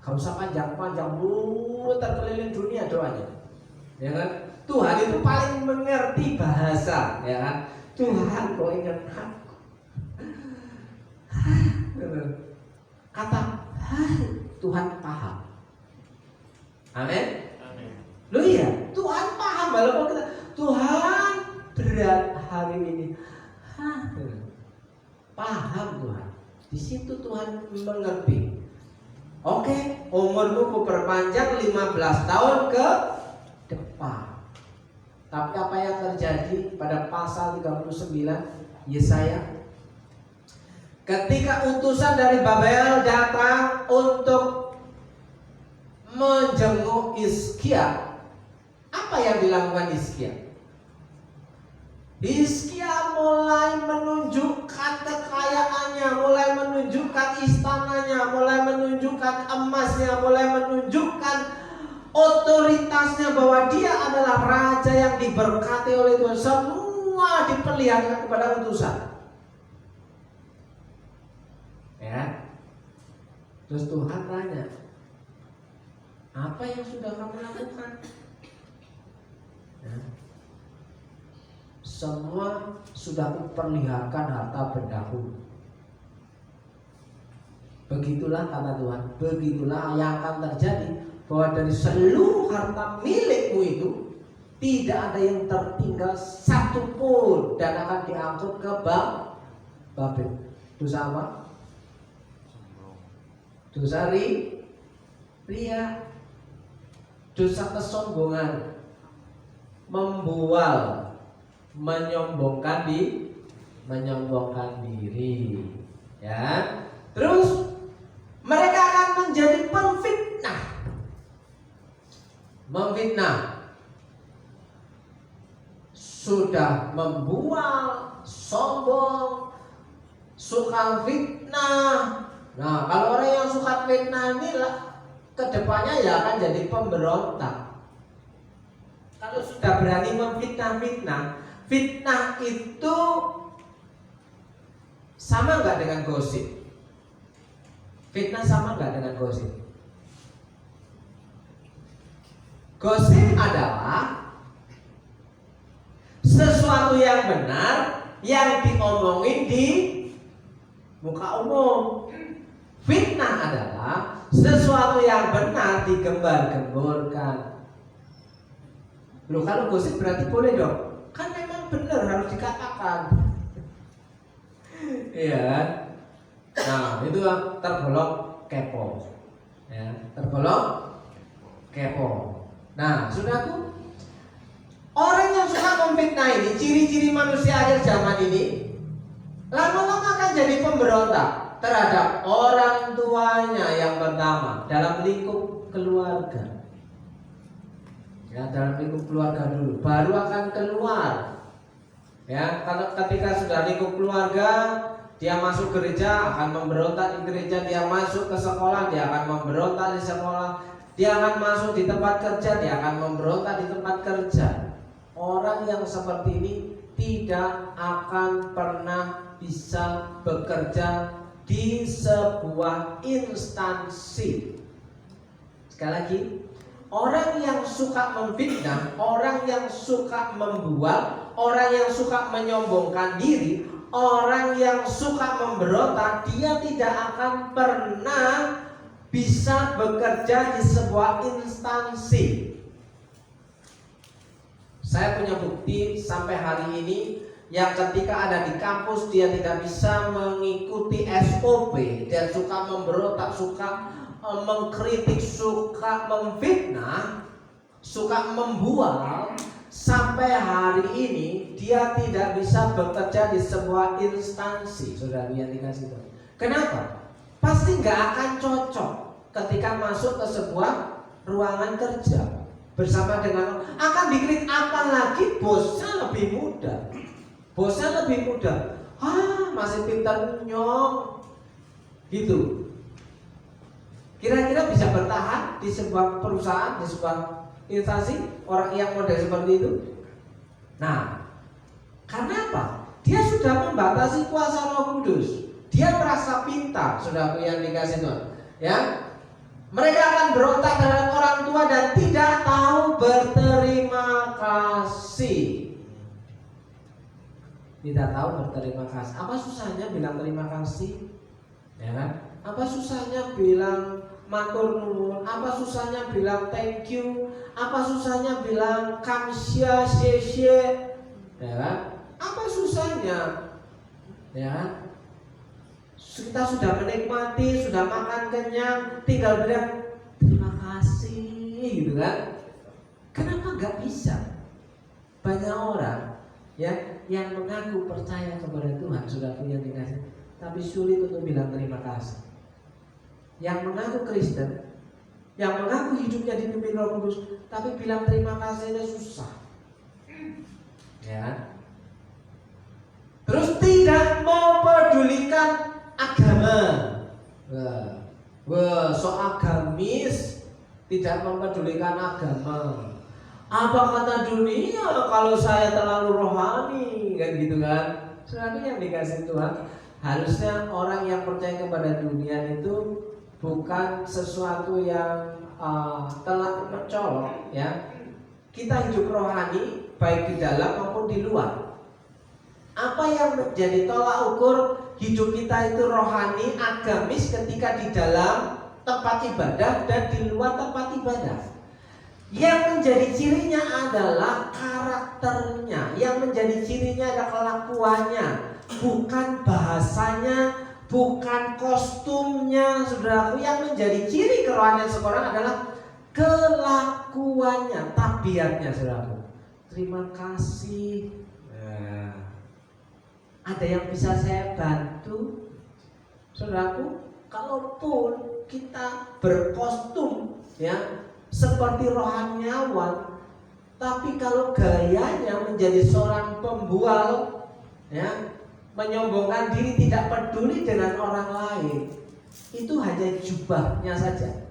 Gak usah panjang-panjang, muter keliling dunia doanya. Ya kan? Tuhan itu paling mengerti bahasa, ya kan? Tuhan, kau ingat aku. Kata Tuhan paham. Amin. Loh iya, Tuhan paham. Walaupun kita, Tuhan berat hari ini, paham Tuhan. Di situ Tuhan mengerti. Oke, umurmu kuperpanjang 15 tahun ke depan. Tapi apa yang terjadi pada pasal 39 Yesaya? Ketika utusan dari Babel datang untuk menjenguk Hizkia, apa yang dilakukan Hizkia? Hizkia mulai menunjukkan kekayaannya, mulai menunjukkan istananya, mulai menunjukkan emasnya, mulai menunjukkan otoritasnya bahwa dia adalah raja yang diberkati oleh Tuhan. Semua diperlihatkan kepada utusan. Ya. Terus Tuhan tanya, apa yang sudah kamu lakukan? Ya. Semua sudah kuperlihatkan harta bendaku. Begitulah kata Tuhan, begitulah yang akan terjadi, bahwa dari seluruh harta milikmu itu tidak ada yang tertinggal satupun dan akan diangkut ke Babel. Dosa apa? Dosa ria, dosa kesombongan, membual, menyombongkan diri, ya. Terus mereka akan menjadi memfitnah, sudah membual, sombong, suka fitnah. Nah, kalau orang yang suka fitnah ini kedepannya ya akan jadi pemberontak. Kalau sudah berani memfitnah, fitnah itu sama nggak dengan gosip? Fitnah sama nggak dengan gosip? Gosip adalah sesuatu yang benar yang diomongin di muka umum. Fitnah adalah sesuatu yang benar digembar-gemborkan. Loh, kalau gosip berarti boleh dong? Kan memang benar harus dikatakan. Iya. Nah, itu tergolong kepo. Ya, tergolong kepo. Nah, saudaraku, orang yang suka memfitnah ini, ciri-ciri manusia akhir zaman ini, lama-lama akan jadi pemberontak terhadap orang tuanya yang pertama dalam lingkup keluarga. Ya, dalam lingkup keluarga dulu, baru akan keluar. Ya, kalau ketika sudah lingkup keluarga, dia masuk gereja akan memberontak di gereja, dia masuk ke sekolah dia akan memberontak di sekolah, dia akan masuk di tempat kerja dia akan memberontak di tempat kerja. Orang yang seperti ini tidak akan pernah bisa bekerja di sebuah instansi. Sekali lagi, orang yang suka memfitnah, orang yang suka membual, orang yang suka menyombongkan diri, orang yang suka memberontak, dia tidak akan pernah bisa bekerja di sebuah instansi. Saya punya bukti sampai hari ini, yang ketika ada di kampus dia tidak bisa mengikuti SOP, dia suka memberontak, suka mengkritik, suka memfitnah, suka membual. Sampai hari ini dia tidak bisa bekerja di sebuah instansi. Saudara yang dikasih Tuhan. Kenapa? Pasti nggak akan cocok ketika masuk ke sebuah ruangan kerja bersama dengan akan dikritik, apalagi bosnya lebih muda. Bosnya lebih muda. Masih pintar nyong. Gitu. Kira-kira bisa bertahan di sebuah perusahaan, di sebuah instansi orang yang model seperti itu? Nah, karena apa? Dia sudah membatasi kuasa Roh Kudus. Dia merasa pintar, saudaraku yang dikasih Tuhan. Ya, mereka akan berontak terhadap orang tua dan tidak tahu berterima kasih. Tidak tahu berterima kasih. Apa susahnya bilang terima kasih? Ya kan? Apa susahnya bilang matur nuwun? Apa susahnya bilang thank you? Apa susahnya bilang kamsia xie? Ya kan? Apa susahnya? Ya kan? kita sudah menikmati, sudah makan kenyang, tinggal bilang terima kasih gitu kan. Kenapa nggak bisa? Banyak orang ya yang mengaku percaya kepada Tuhan, sudah punya dikasih, tapi sulit untuk bilang terima kasih. Yang mengaku Kristen, yang mengaku hidupnya dipimpin Roh Kudus, tapi bilang terima kasihnya susah. Ya. Terus tidak mempedulikan agama. So agamis, tidak mempedulikan agama. Apa kata dunia kalau saya terlalu rohani, kan gitu kan? Sebenarnya yang dikasih Tuhan, harusnya orang yang percaya kepada dunia itu bukan sesuatu yang telah mencolok, ya. Kita hidup rohani baik di dalam maupun di luar. Apa yang menjadi tolak ukur hidup kita itu rohani, agamis ketika di dalam tempat ibadah dan di luar tempat ibadah. Yang menjadi cirinya adalah karakternya, yang menjadi cirinya adalah kelakuannya, bukan bahasanya, bukan kostumnya, saudaraku. Yang menjadi ciri kerohanian seorang adalah kelakuannya, tabiatnya, saudaraku. Terima kasih. Ada yang bisa saya bantu, saudaraku? Kalaupun kita berkostum, ya, seperti rohaniawan, tapi kalau gayanya menjadi seorang pembual, ya, menyombongkan diri, tidak peduli dengan orang lain, itu hanya jubahnya saja,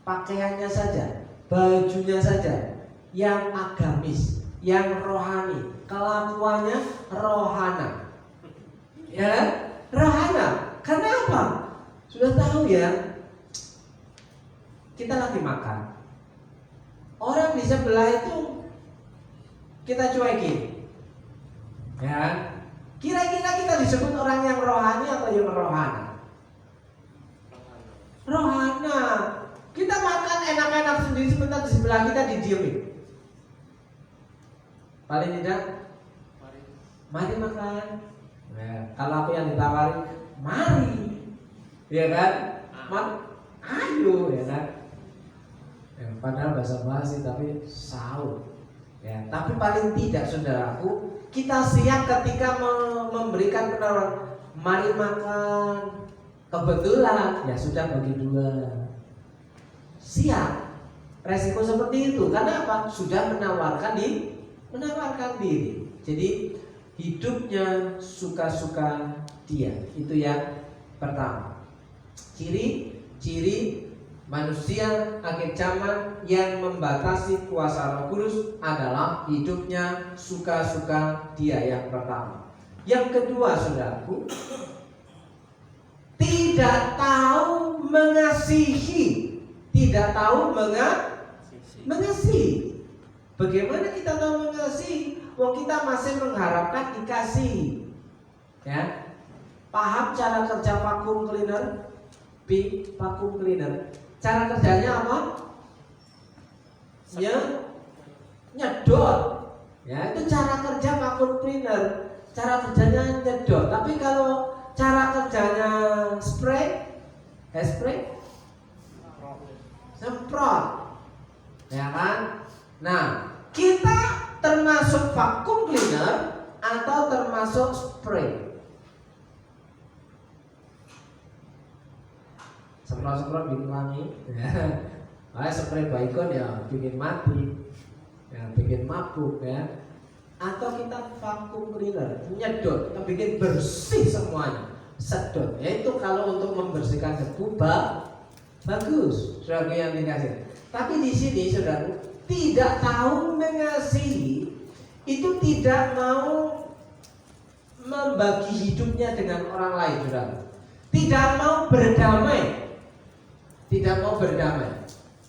pakaiannya saja, bajunya saja yang agamis, yang rohani, kelakuannya rohana, ya, rohana. Kenapa? Sudah tahu ya. Kita lagi makan, orang di sebelah itu kita cuekin, ya. Kira-kira kita disebut orang yang rohani atau yang rohana? Rohana. Kita makan enak-enak sendiri, sebentar di sebelah kita didiemin. Paling tidak, mari makan. Nah, kalau aku yang ditawari, mari, ya kan? Ayo, ya kan? Padahal bahasa basi tapi sahur, ya. Tapi paling tidak, saudaraku, kita siap ketika memberikan penawaran, mari makan. Kebetulan ya sudah bagi dua, siap resiko seperti itu. Karena apa? Sudah menawarkan diri. Jadi hidupnya suka-suka dia. Itu yang pertama. Ciri manusia akhir zaman yang membatasi kuasa Roh Kudus adalah hidupnya suka-suka dia, yang pertama. Yang kedua, saudaraku, tidak tahu mengasihi. Tidak tahu mengasihi. Bagaimana kita tahu mengasihi? Wong kita masih mengharapkan dikasihi. Ya. Paham cara kerja vacuum cleaner? Vacuum cleaner. Cara kerjanya apa? Nyedot. Ya, itu cara kerja vacuum cleaner. Cara kerjanya nyedot. Tapi kalau cara kerjanya spray, semprot. Ya kan? Nah, kita termasuk vacuum cleaner atau termasuk spray? Semprot-semprot bikin wangi, ya. Spray Baygon ya bikin mati, ya bikin mabuk, ya. Atau kita vacuum cleaner, nyedot, kita bikin bersih semuanya, sedot. Ya itu kalau untuk membersihkan debu bagus, saudara yang dikasih. Tapi di sini, saudara, tidak tahu mengasihi, itu tidak mau membagi hidupnya dengan orang lain, saudara. Tidak mau berdamai. Tidak mau berdamai.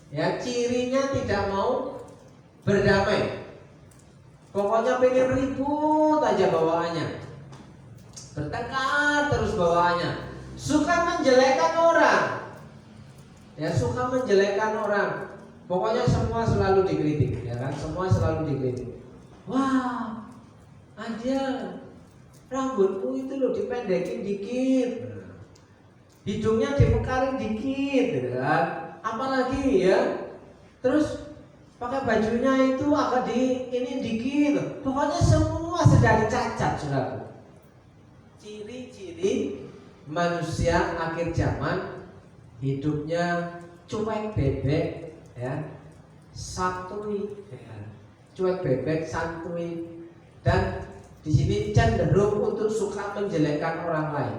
Ya, cirinya tidak mau berdamai. Pokoknya pengen ribut aja bawaannya. Bertengkar terus bawaannya. Suka menjelekkan orang. Ya, suka menjelekkan orang. Pokoknya semua selalu dikritik, ya kan? Semua selalu dikritik. Wah, ada rambutmu itu loh dipendekin dikit, hidungnya dipekarin dikit, gitu kan? Apalagi ya, terus pakai bajunya itu agak ini dikit, pokoknya semua sedang cacat, saudara. Ciri-ciri manusia akhir zaman, hidupnya cuek bebek, ya, santuy, ya. Cuek bebek, santuy, dan di sini cenderung untuk suka menjelekkan orang lain.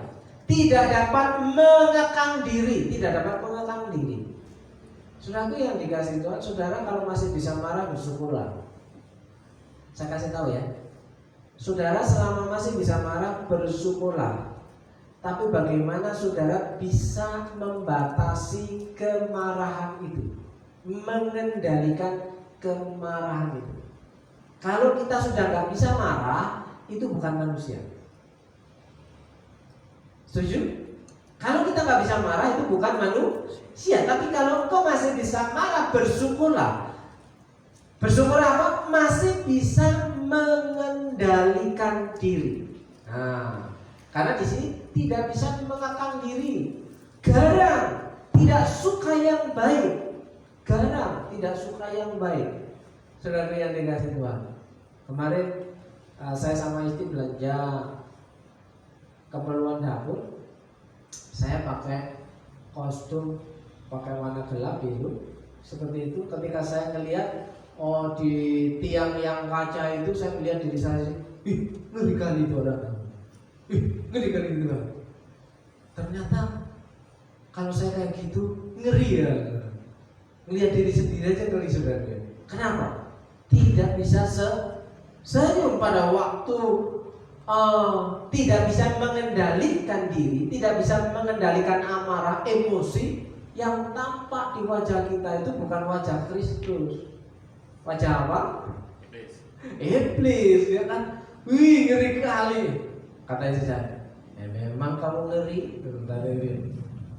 Tidak dapat mengekang diri, tidak dapat mengekang diri. Saudaraku yang dikasih Tuhan, saudara kalau masih bisa marah bersyukurlah. Saya kasih tahu ya, saudara selama masih bisa marah bersyukurlah. Tapi bagaimana saudara bisa membatasi kemarahan itu, mengendalikan kemarahan itu? Kalau kita sudah nggak bisa marah, itu bukan manusia. Setuju? Kalau kita nggak bisa marah, itu bukan manusia. Tapi kalau engkau masih bisa marah, bersyukurlah. Bersyukur apa? Masih bisa mengendalikan diri. Nah, karena di sini tidak bisa mengekang diri. Garang, tidak suka yang baik. Garang, tidak suka yang baik. Saudara yang dikasih Tuhan, kemarin saya sama istri belanja keperluan dapur. Saya pakai kostum, pakai warna gelap biru seperti itu. Ketika saya melihat di tiang yang kaca itu, saya melihat diri saya, ngeri kali itu orang, ngeri kali itu orang. Ternyata kalau saya kayak gitu ngeri ya. Melihat diri sendiri aja ngeri, saudara. Kenapa? Tidak bisa senyum pada waktu tidak bisa mengendalikan diri, tidak bisa mengendalikan amarah, emosi yang tampak di wajah kita itu bukan wajah Kristus. Wajah apa? Iblis, ya kan? Wih, ngeri kali. Kata istri saya, memang kamu ngeri.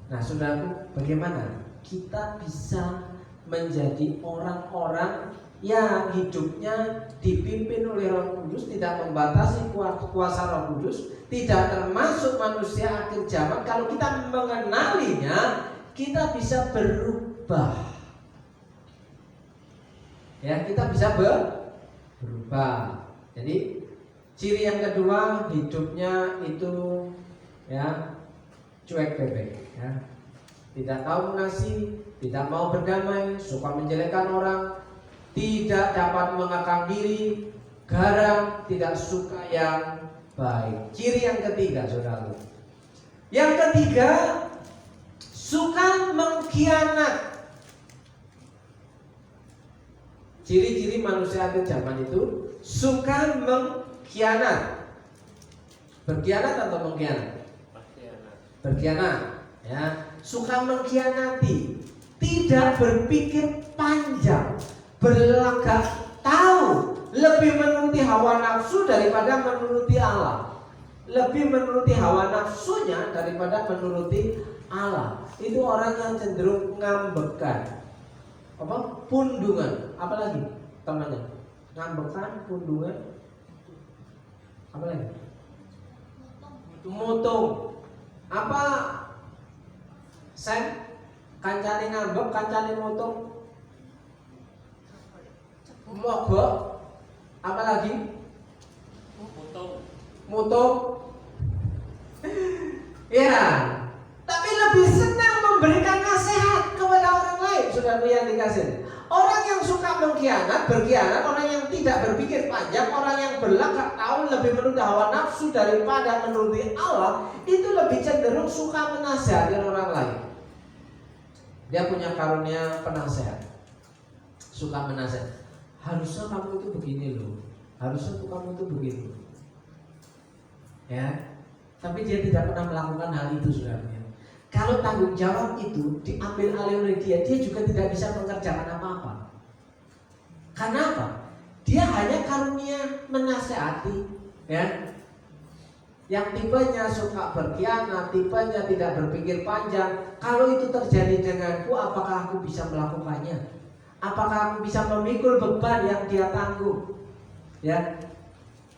Nah, saudaraku, bagaimana kita bisa menjadi orang-orang yang hidupnya dipimpin oleh Roh Kudus, tidak membatasi kuasa Roh Kudus, tidak termasuk manusia akhir zaman. Kalau kita mengenalinya, kita bisa berubah. Ya, kita bisa berubah. Jadi ciri yang kedua, hidupnya itu ya cuek bebek, ya. Tidak tahu mengasihi, tidak mau berdamai, suka menjelekkan orang, tidak dapat mengekang diri, garang, tidak suka yang baik. Ciri yang ketiga, saudara. Yang ketiga, suka mengkhianat. Ciri-ciri manusia akhir zaman itu suka mengkhianat. Berkhianat atau mengkhianat? Berkhianat, ya. Suka mengkhianati, tidak berpikir panjang, berlagak tahu, lebih menuruti hawa nafsu daripada menuruti Allah. Lebih menuruti hawa nafsunya daripada menuruti Allah. Itu orang yang cenderung ngambekan. Apa? Pundungan. Apalagi temannya? Ngambekan, pundungan. Apa lagi? Mutung. Apa? Sen? Kancane ngambek, kancane mutung. Mogok, apalagi mutung, ya. Tapi lebih senang memberikan nasihat kepada orang lain, saudara yang dikasih. Orang yang suka mengkhianat, berkhianat, orang yang tidak berpikir panjang, orang yang berlagak tahu, lebih menuruti hawa nafsu daripada menuruti Allah, itu lebih cenderung suka menasihati orang lain. Dia punya karunia penasehat, suka menasihat. Harusnya kamu itu begini loh, harusnya kamu itu begitu, ya. Tapi dia tidak pernah melakukan hal itu, saudara. Kalau tanggung jawab itu diambil alih oleh dia juga tidak bisa mengerjakan apa-apa. Karena apa? Dia hanya karunia menasehati, ya. Yang tipenya suka berkhianat, tipenya tidak berpikir panjang. Kalau itu terjadi denganku, apakah aku bisa melakukannya? Apakah aku bisa memikul beban yang dia tanggung? Ya.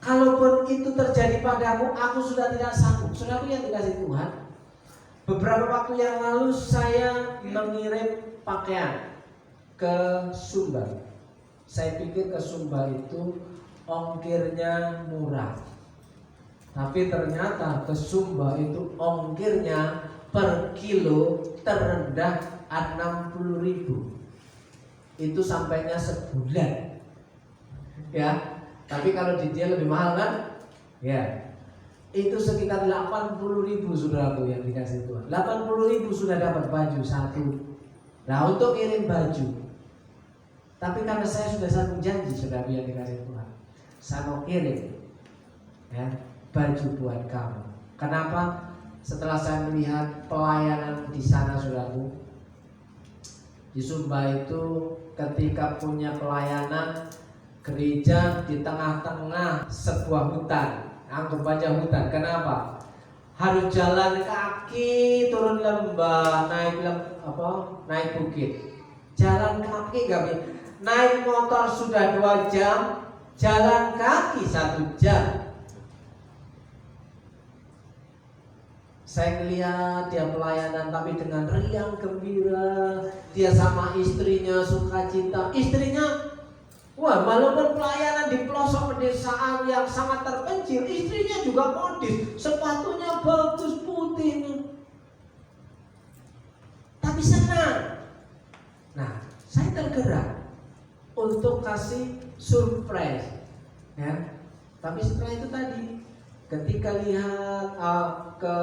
Kalaupun itu terjadi padamu, aku sudah tidak sanggup. Saudaraku yang dikasihi Tuhan, beberapa waktu yang lalu saya mengirim pakaian ke Sumbar. Saya pikir ke Sumbar itu ongkirnya murah, tapi ternyata ke Sumbar itu ongkirnya per kilo terendah 60.000. Itu sampainya sebulan, ya. Tapi kalau di dia lebih mahal kan? Ya. Itu sekitar 80.000 saudaraku yang dikasih Tuhan. 80.000 sudah dapat baju satu. Nah, untuk kirim baju. Tapi karena saya sudah satu janji saudaraku yang dikasih Tuhan, saya mau kirim ya, baju buat kamu. Kenapa? Setelah saya melihat pelayanan di sana saudaraku, di Sumba itu ketika punya pelayanan gereja di tengah-tengah sebuah hutan, anggap aja hutan. Kenapa? Harus jalan kaki turun lembah, naik bukit. Jalan kaki gak bisa. Naik motor sudah 2 jam, jalan kaki 1 jam. Saya melihat dia pelayanan tapi dengan riang gembira. Dia sama istrinya sukacita. Istrinya, wah, walaupun pelayanan di pelosok pedesaan yang sangat terpencil, istrinya juga modis, sepatunya bagus putih, tapi senang. Nah, saya tergerak untuk kasih surprise, ya. Tapi setelah itu tadi, ketika lihat ke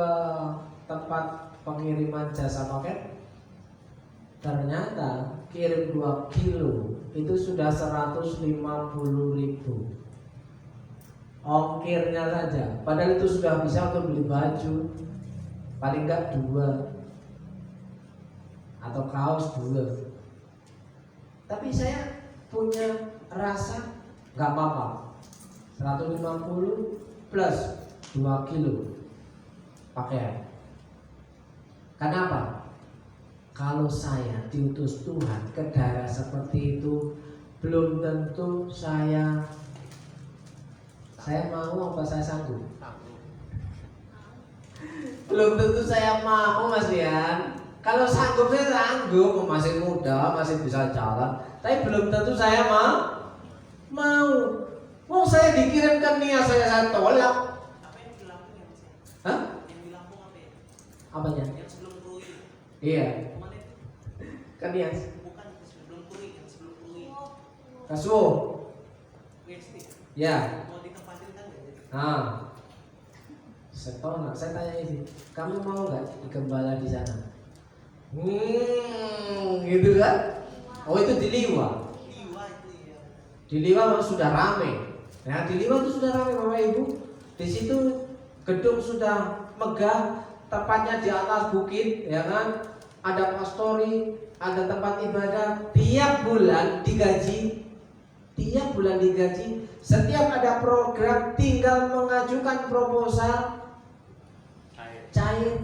tempat pengiriman jasa paket, ternyata kirim 2 kilo itu sudah 150.000 ongkirnya saja. Padahal itu sudah bisa untuk beli baju paling enggak 2 atau kaos 2. Tapi saya punya rasa enggak apa-apa, 150 plus 2 kilo pakaian. Kenapa? Kalau saya diutus Tuhan ke daerah seperti itu, belum tentu saya mau apa saya sanggup. Belum tentu saya mau, Mas Rian. Kalau sanggup saya sanggup, masih muda, masih bisa jalan. Tapi belum tentu saya mau. Oh, saya dikirim ke Nia, saya tolak. Apa yang di Lampung ya, Mas? Hah? Yang di Lampung apa ya? Apanya? Yang sebelum Krui. Iya. Kemana itu? Ke Nia. Bukan sebelum Krui, yang sebelum Krui. Kasuo. WST. Ya. Mau ditempatin kan ya? Nah, saya tanya ini, kamu mau nggak digembala di sana? Gitu kan? Oh, itu di Liwa. Liwa itu ya. Di Liwa memang sudah ramai. Nah, di Liwa itu sudah ramai Bapak Ibu. Di situ gedung sudah megah, tepatnya di atas bukit, ya kan? Ada pastori, ada tempat ibadah. Tiap bulan digaji. Setiap ada program tinggal mengajukan proposal cair.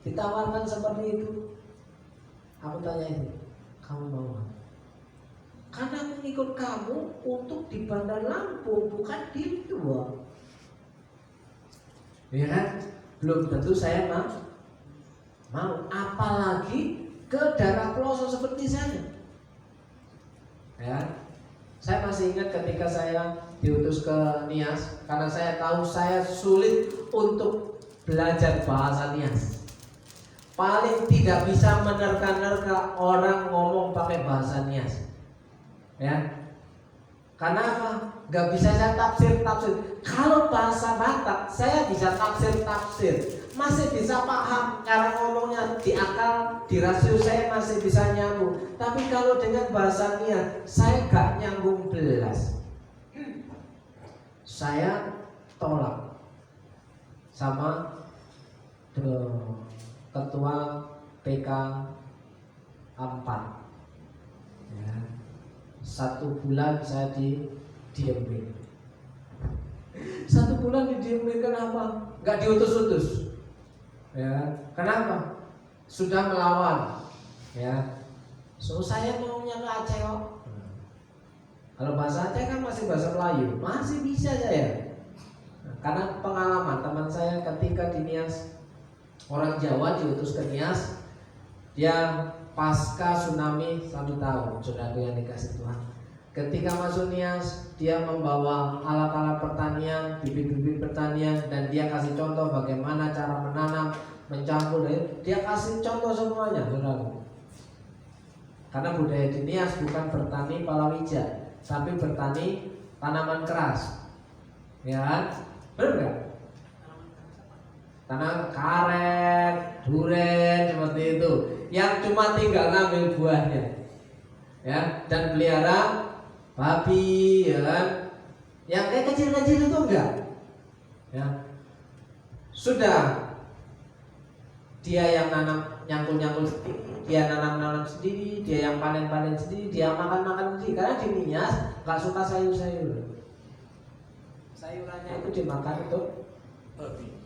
Ditawarkan seperti itu. Aku tanya itu, kamu mau nggak? Karena aku ikut kamu untuk di Bandar Lampung, bukan di Liwa. Ya kan? Belum tentu saya mau. Apalagi ke daerah pelosok seperti saya. Ya. Saya masih ingat ketika saya diutus ke Nias, karena saya tahu saya sulit untuk belajar bahasa Nias. Paling tidak bisa menerka-nerka orang ngomong pakai bahasa Nias. Ya. Karena apa? Gak bisa saya tafsir. Kalau bahasa Batak saya bisa tafsir. Masih bisa paham cara ngomongnya, di akal, di rasio saya masih bisa nyambung. Tapi kalau dengan bahasa Nias saya gak nyambung belas. Saya tolak sama ketua PK 4 ya. 1 bulan saya didiemin. 1 bulan didiemin, kenapa? Gak diutus-utus. Ya, kenapa? Sudah melawan. Ya. So saya maunya ke Aceh kok. Kalau bahasa Aceh kan masih bahasa Melayu, masih bisa saya. Nah, karena pengalaman teman saya ketika di Nias, orang Jawa diutus ke Nias, dia pasca tsunami 1 tahun, saudara yang dikasih Tuhan. Ketika masuk Nias, dia membawa alat-alat pertanian, bibit-bibit pertanian, dan dia kasih contoh bagaimana cara menanam, mencampur. Dia kasih contoh semuanya, saudara. Karena budaya di Nias bukan bertani palawija, tapi bertani tanaman keras, ya kan? Benar nggak? Tanam karet, duren seperti itu, yang cuma tinggal ngambil buahnya, ya, dan pelihara babi, ya kan? Yang kayak kecil-kecil itu enggak, ya. Sudah dia yang nanam nyangkul-nyangkul sendiri, dia nanam-nanam sendiri, dia yang panen-panen sendiri, dia makan-makan sendiri. Karena di Nias nggak suka sayur-sayur. Sayurannya itu dimakan untuk babi.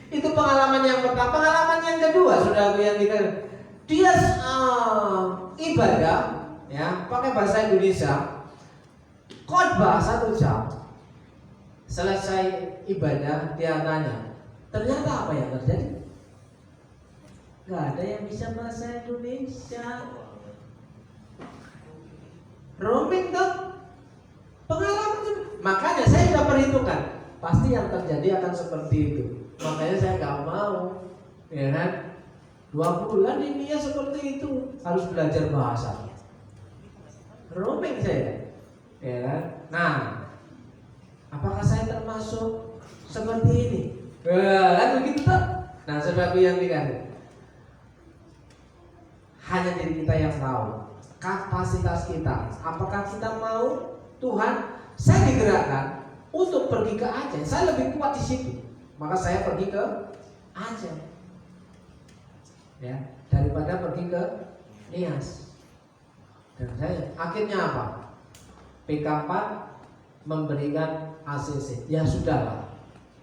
Itu pengalaman yang pertama. Pengalaman yang kedua, saudara yang dia ibadah, ya, pakai bahasa Indonesia, khotbah 1 jam. Selesai ibadah, dia tanya, ternyata apa yang terjadi? Gak ada yang bisa bahasa Indonesia. Roaming dong. Pengalaman. Makanya saya sudah perhitungkan, pasti yang terjadi akan seperti itu. Makanya saya gak mau, ya kan? 2 bulan ini ya seperti itu, harus belajar bahasa. Roaming saya, ya kan? Nah, apakah saya termasuk seperti ini? Kan begitu tak? Nah, saudaraku yang dikasih, hanya diri kita yang tahu kapasitas kita. Apakah kita mau Tuhan? Saya digerakkan untuk pergi ke Aceh. Saya lebih kuat di situ, maka saya pergi ke Aceh, ya, daripada pergi ke Nias. Dan saya akhirnya apa? PK4 memberikan ACC. Ya sudahlah,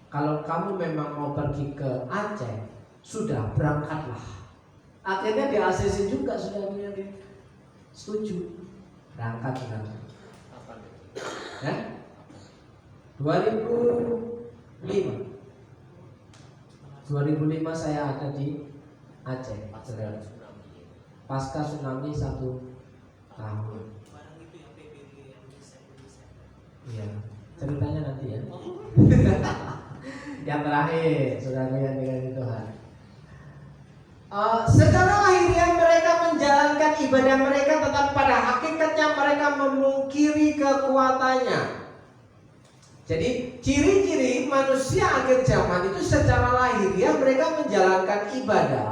kalau kamu memang mau pergi ke Aceh, sudah berangkatlah. Akhirnya di ACC juga sudah setuju berangkat dengan ya 2005 saya ada di Aceh pasca tsunami 1 tahun. Iya, ceritanya nanti ya. Yang terakhir, saudara yang dikasihi Tuhan. Secara lahiriah mereka menjalankan ibadah mereka, tetapi pada hakikatnya mereka memungkiri kekuatannya. Jadi ciri-ciri manusia akhir zaman itu secara lahiriah mereka menjalankan ibadah,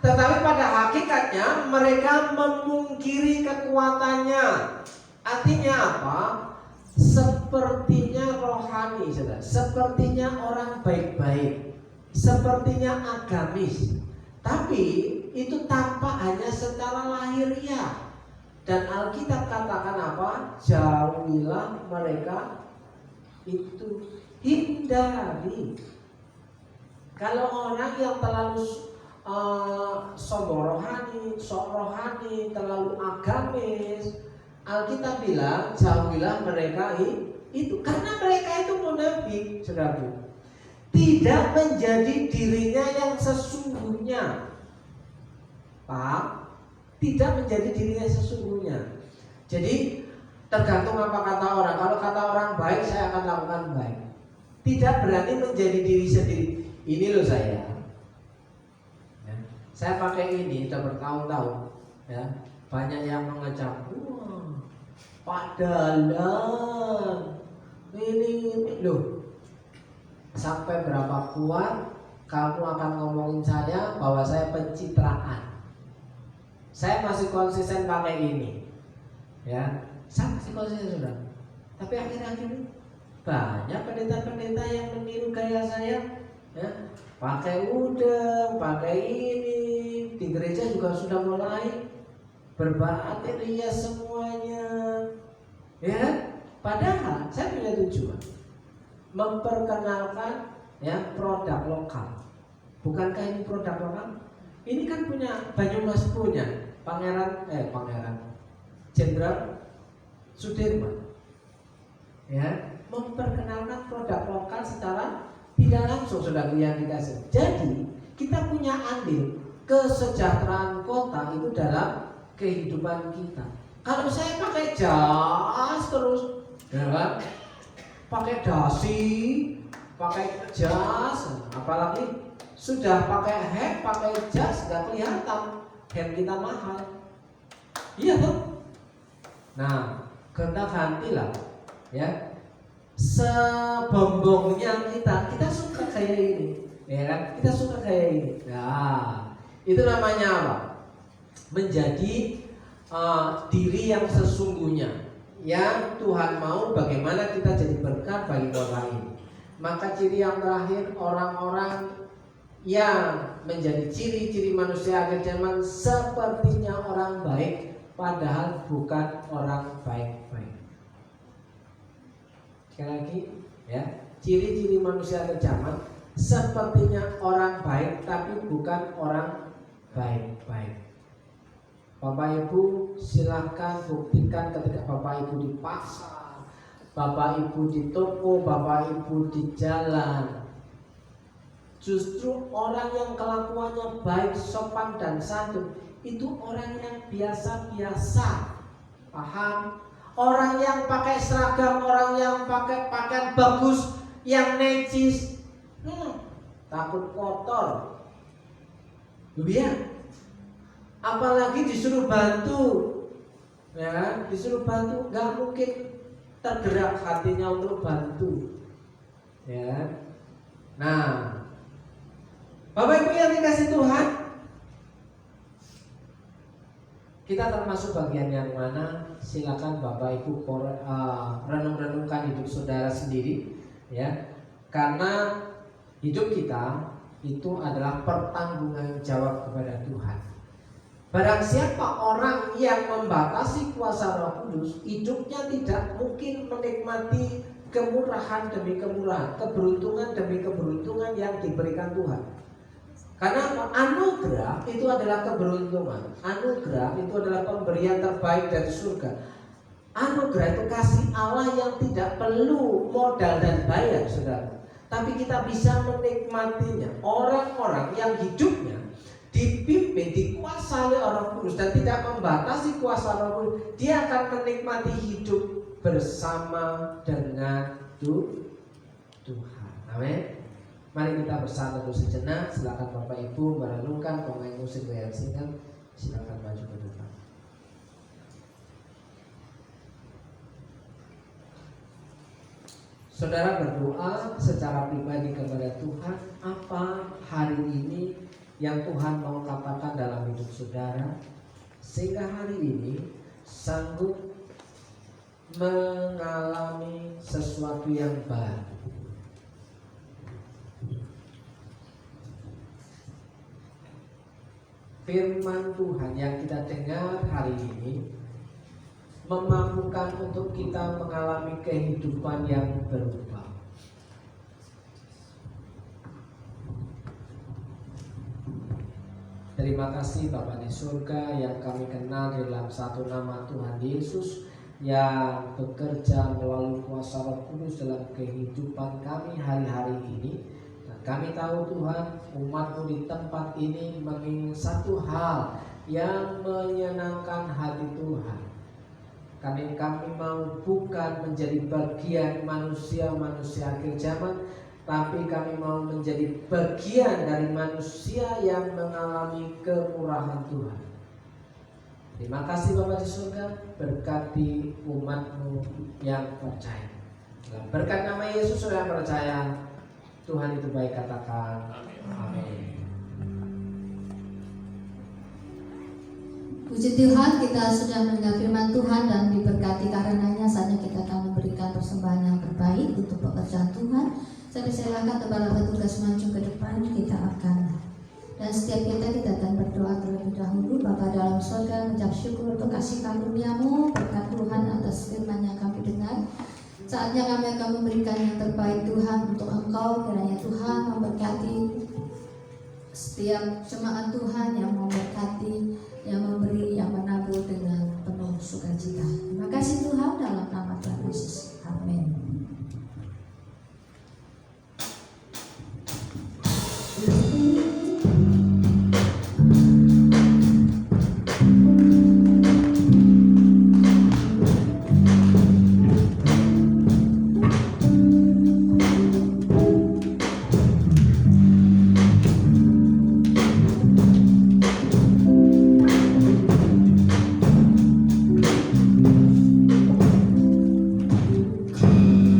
tetapi pada hakikatnya mereka memungkiri kekuatannya. Artinya apa? Sepertinya rohani, saudara. Sepertinya orang baik-baik, sepertinya agamis, tapi itu tampak hanya secara lahiriah. Dan Alkitab katakan apa? Jauhilah mereka itu, hindari. Kalau orang yang terlalu sombong rohani, sok rohani, terlalu agamis, Alkitab bilang jauhilah mereka itu, karena mereka itu munafik, saudara. Tidak menjadi dirinya yang sesungguhnya. Paham? Tidak menjadi dirinya sesungguhnya. Jadi tergantung apa kata orang. Kalau kata orang baik, saya akan lakukan baik. Tidak berani menjadi diri sendiri. Ini loh saya. Ya. Saya pakai ini sudah bertahun-tahun. Ya. Banyak yang mengecam. Wah, Pak Dalan, ini loh. Sampai berapa kuat kamu akan ngomongin saya bahwa saya pencitraan. Saya masih konsisten pakai ini, ya. Saya masih konsisten sudah. Tapi akhir-akhir ini banyak pendeta-pendeta yang meniru gaya saya, ya. Pakai udeng, pakai ini. Di gereja juga sudah mulai berbahagia rias semuanya, ya. Padahal saya punya tujuan memperkenalkan ya produk lokal. Bukankah ini produk lokal? Ini kan punya Banyumas, punya Pangeran Jenderal Sudirman. Ya, memperkenalkan produk lokal secara tidak langsung, saudara yang dikasih. Jadi kita punya andil kesejahteraan kota itu dalam kehidupan kita. Kalau saya pakai jas terus, ya kan? Pakai dasi, pakai jas, apalagi sudah pakai hem, pakai jas, nggak kelihatan hem kita mahal. Iya tuh. Nah, kita gantilah, ya. Sebombongnya kita suka kayak ini, ya kan? Kita suka kayak ini. Nah, itu namanya apa? Menjadi diri yang sesungguhnya, yang Tuhan mau bagaimana kita jadi berkat bagi orang ini. Maka ciri yang terakhir, orang-orang yang menjadi ciri-ciri manusia akhir zaman sepertinya orang baik, padahal bukan orang baik-baik. Sekali lagi, ya, ciri-ciri manusia akhir zaman sepertinya orang baik, tapi bukan orang baik-baik. Bapak Ibu silahkan buktikan ketika Bapak Ibu di pasar, Bapak Ibu di toko, Bapak Ibu di jalan. Justru orang yang kelakuannya baik, sopan dan santun itu orang yang biasa-biasa. Paham? Orang yang pakai seragam, orang yang pakai pakaian bagus, yang necis, takut kotor. Iya. Apalagi disuruh bantu, ya, disuruh bantu, nggak mungkin tergerak hatinya untuk bantu, ya. Nah, Bapak Ibu yang dikasih Tuhan, kita termasuk bagian yang mana? Silakan Bapak Ibu renung-renungkan hidup saudara sendiri, ya. Karena hidup kita itu adalah pertanggungan jawab kepada Tuhan. Barang siapa orang yang membatasi kuasa Roh Kudus, hidupnya tidak mungkin menikmati kemurahan demi kemurahan, keberuntungan demi keberuntungan yang diberikan Tuhan. Karena anugerah itu adalah keberuntungan, anugerah itu adalah pemberian terbaik dari surga. Anugerah itu kasih Allah yang tidak perlu modal dan bayar, saudara. Tapi kita bisa menikmatinya. Orang-orang yang hidupnya dipimpin, dikuasai oleh Roh Kudus dan tidak membatasi kuasa Roh Kudus, dia akan menikmati hidup bersama dengan Tuhan. Amin. Mari kita bersama dulu sejenak. Silakan Bapak Ibu merenungkan pemain musik yang singkat. Silakan maju ke depan. Saudara berdoa secara pribadi kepada Tuhan, apa hari ini yang Tuhan mau katakan dalam hidup saudara, sehingga hari ini sanggup mengalami sesuatu yang baru. Firman Tuhan yang kita dengar hari ini memampukan untuk kita mengalami kehidupan yang berubah. Terima kasih Bapa di surga yang kami kenal dalam satu nama Tuhan Yesus yang bekerja melalui kuasa Roh Kudus dalam kehidupan kami hari-hari ini. Dan kami tahu Tuhan, umat-Mu di tempat ini menginginkan satu hal yang menyenangkan hati Tuhan. Kami mau bukan menjadi bagian manusia-manusia akhir zaman, tapi kami mau menjadi bagian dari manusia yang mengalami kemurahan Tuhan. Terima kasih Bapa di surga, berkati umat-Mu yang percaya. Dalam berkat nama Yesus yang percaya, Tuhan itu baik, katakan amin. Puji Tuhan, kita sudah mendengar firman Tuhan dan diberkati karenanya. Saatnya kita akan memberikan persembahan yang terbaik untuk pekerjaan Tuhan. Saya silakan kepada petugas maju ke depan, kita akan, dan setiap kita akan berdoa terlebih dahulu. Bapa dalam surga, mengucap syukur untuk kasih karunia-Mu, berkat Tuhan atas firman yang kami dengar. Saatnya kami akan memberikan yang terbaik Tuhan untuk Engkau. Kiranya Tuhan memberkati setiap jemaat Tuhan yang memberkati yang memberi, yang menabur dengan penuh sukacita. Terima kasih Tuhan, dalam nama Tuhan Yesus. Amin.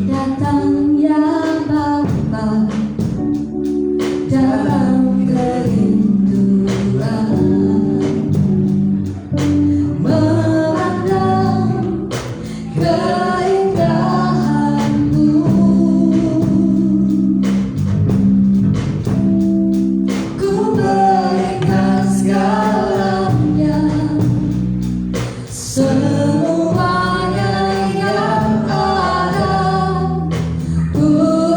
Datang ya Bapa dalam kerinduan, memandang keindahan-Mu. Ku berikan segalanya, semuanya yang ada. Ku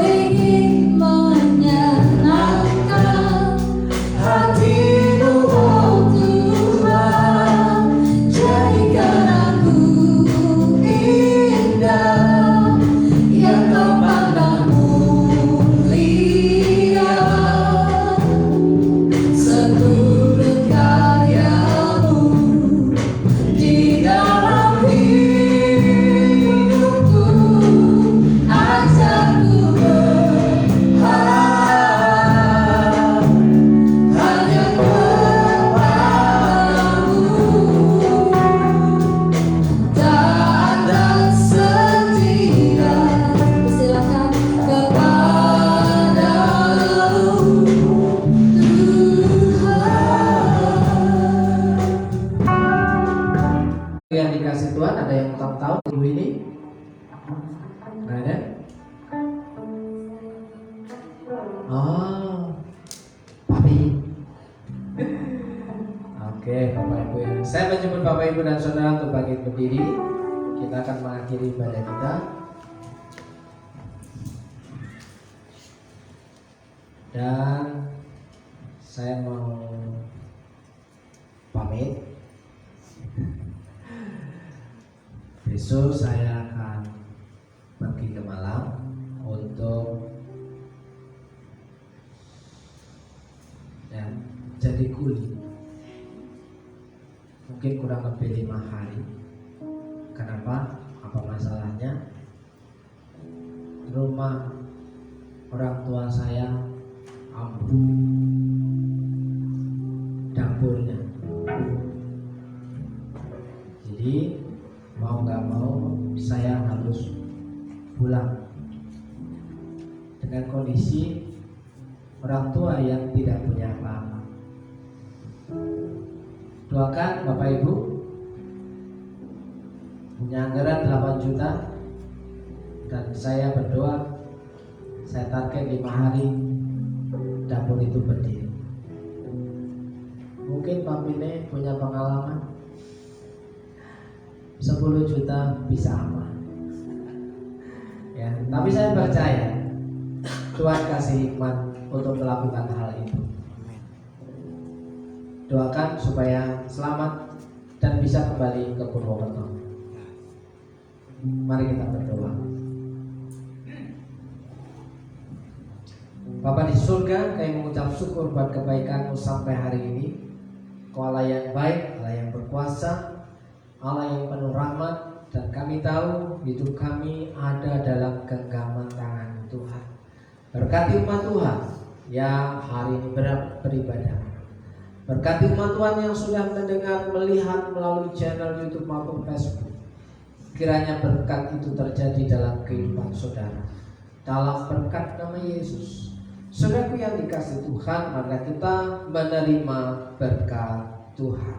ingin menyenangkan hati-Mu, oh Tuhan. Jadikan aku indah, yang Kau pandang mulia. Seluruh karya-Mu di dalam hidupku, ajarku berharap hanya kepadamu. Taat dan setia, silakan kepadamu Tuhan. Yang dikasih Tuhan, ada yang tahu ibu ini? Nggak ada? Oh, papi. Oke, Bapak Ibu. Saya menjemput Bapak Ibu dan Saudara untuk bangkit berdiri. Kita akan mengakhiri ibadah kita. Dan saya mau pamit. Besok saya akan pergi ke Malang untuk jadi kuli. Mungkin kurang lebih 5 hari. Kenapa? Apa masalahnya? Rumah orang tua saya ambruk dapurnya. Jadi mau nggak mau saya harus pulang dengan kondisi orang tua yang tidak punya apa-apa. Doakan Bapak Ibu, punya anggaran 8 juta, dan saya berdoa, saya target 5 hari dapur itu berdiri. Mungkin Pak Mine punya pengalaman 10 juta bisa aman. Ya, tapi saya percaya Tuhan kasih hikmat untuk melakukan hal itu. Doakan supaya selamat dan bisa kembali ke Purwokerto. Mari kita berdoa. Bapa di surga, kami mengucap syukur buat kebaikan-Mu sampai hari ini. Kau Allah yang baik, Allah yang berkuasa, Allah yang penuh rahmat, dan kami tahu hidup kami ada dalam genggaman tangan Tuhan. Berkati umat Tuhan yang hari ini beribadah. Berkati umat Tuhan yang sudah mendengar, melihat melalui channel YouTube maupun Facebook. Kiranya berkat itu terjadi dalam kehidupan saudara. Dalam berkat nama Yesus. Saudaraku yang dikasih Tuhan, maka kita menerima berkat Tuhan.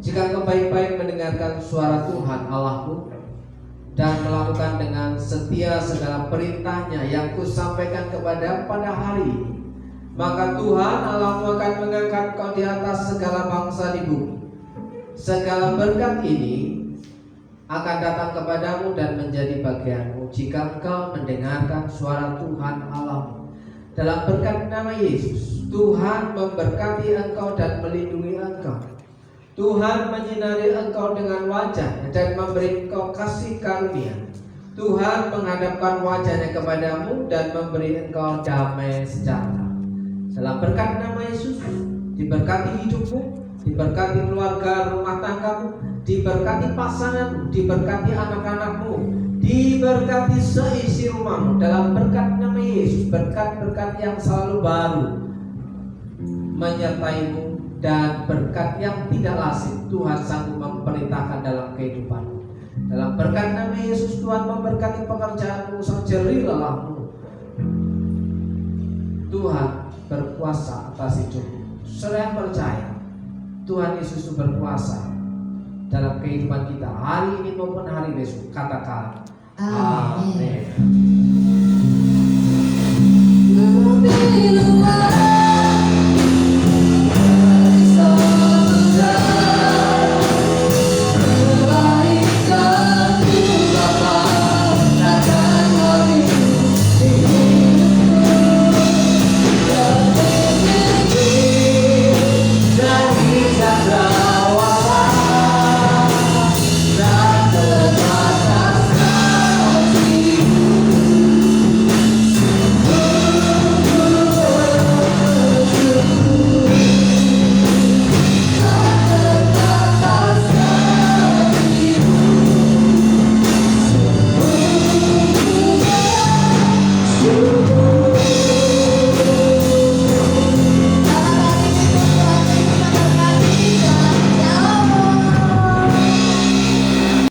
Jika kau baik-baik mendengarkan suara Tuhan Allahmu dan melakukan dengan setia segala perintahnya yang kusampaikan kepada pada hari ini, maka Tuhan Allahmu akan mengangkat kau di atas segala bangsa di bumi. Segala berkat ini akan datang kepadamu dan menjadi bagianmu jika engkau mendengarkan suara Tuhan Allahmu Dalam berkat nama Yesus, Tuhan memberkati engkau dan melindungi engkau. Tuhan menyinari engkau dengan wajah dan memberi engkau kasih karunia. Tuhan menghadapkan wajahnya kepadamu dan memberi engkau damai sejahtera. Dalam berkat nama Yesus, diberkati hidupmu, diberkati keluarga rumah tanggamu, diberkati pasanganmu, diberkati anak-anakmu, diberkati seisi rumahmu. Dalam berkat nama Yesus, berkat-berkat yang selalu baru menyertaimu dan berkat yang tidak lazim Tuhan sanggup memerintahkan dalam kehidupanmu. Dalam berkat nama Yesus, Tuhan memberkati pekerjaanmu, usaha jerih lelahmu. Tuhan berkuasa atas hidupmu. Saudara yang percaya, Tuhan Yesus itu berkuasa dalam kehidupan kita hari ini maupun hari besok. Katakan Amin. amin.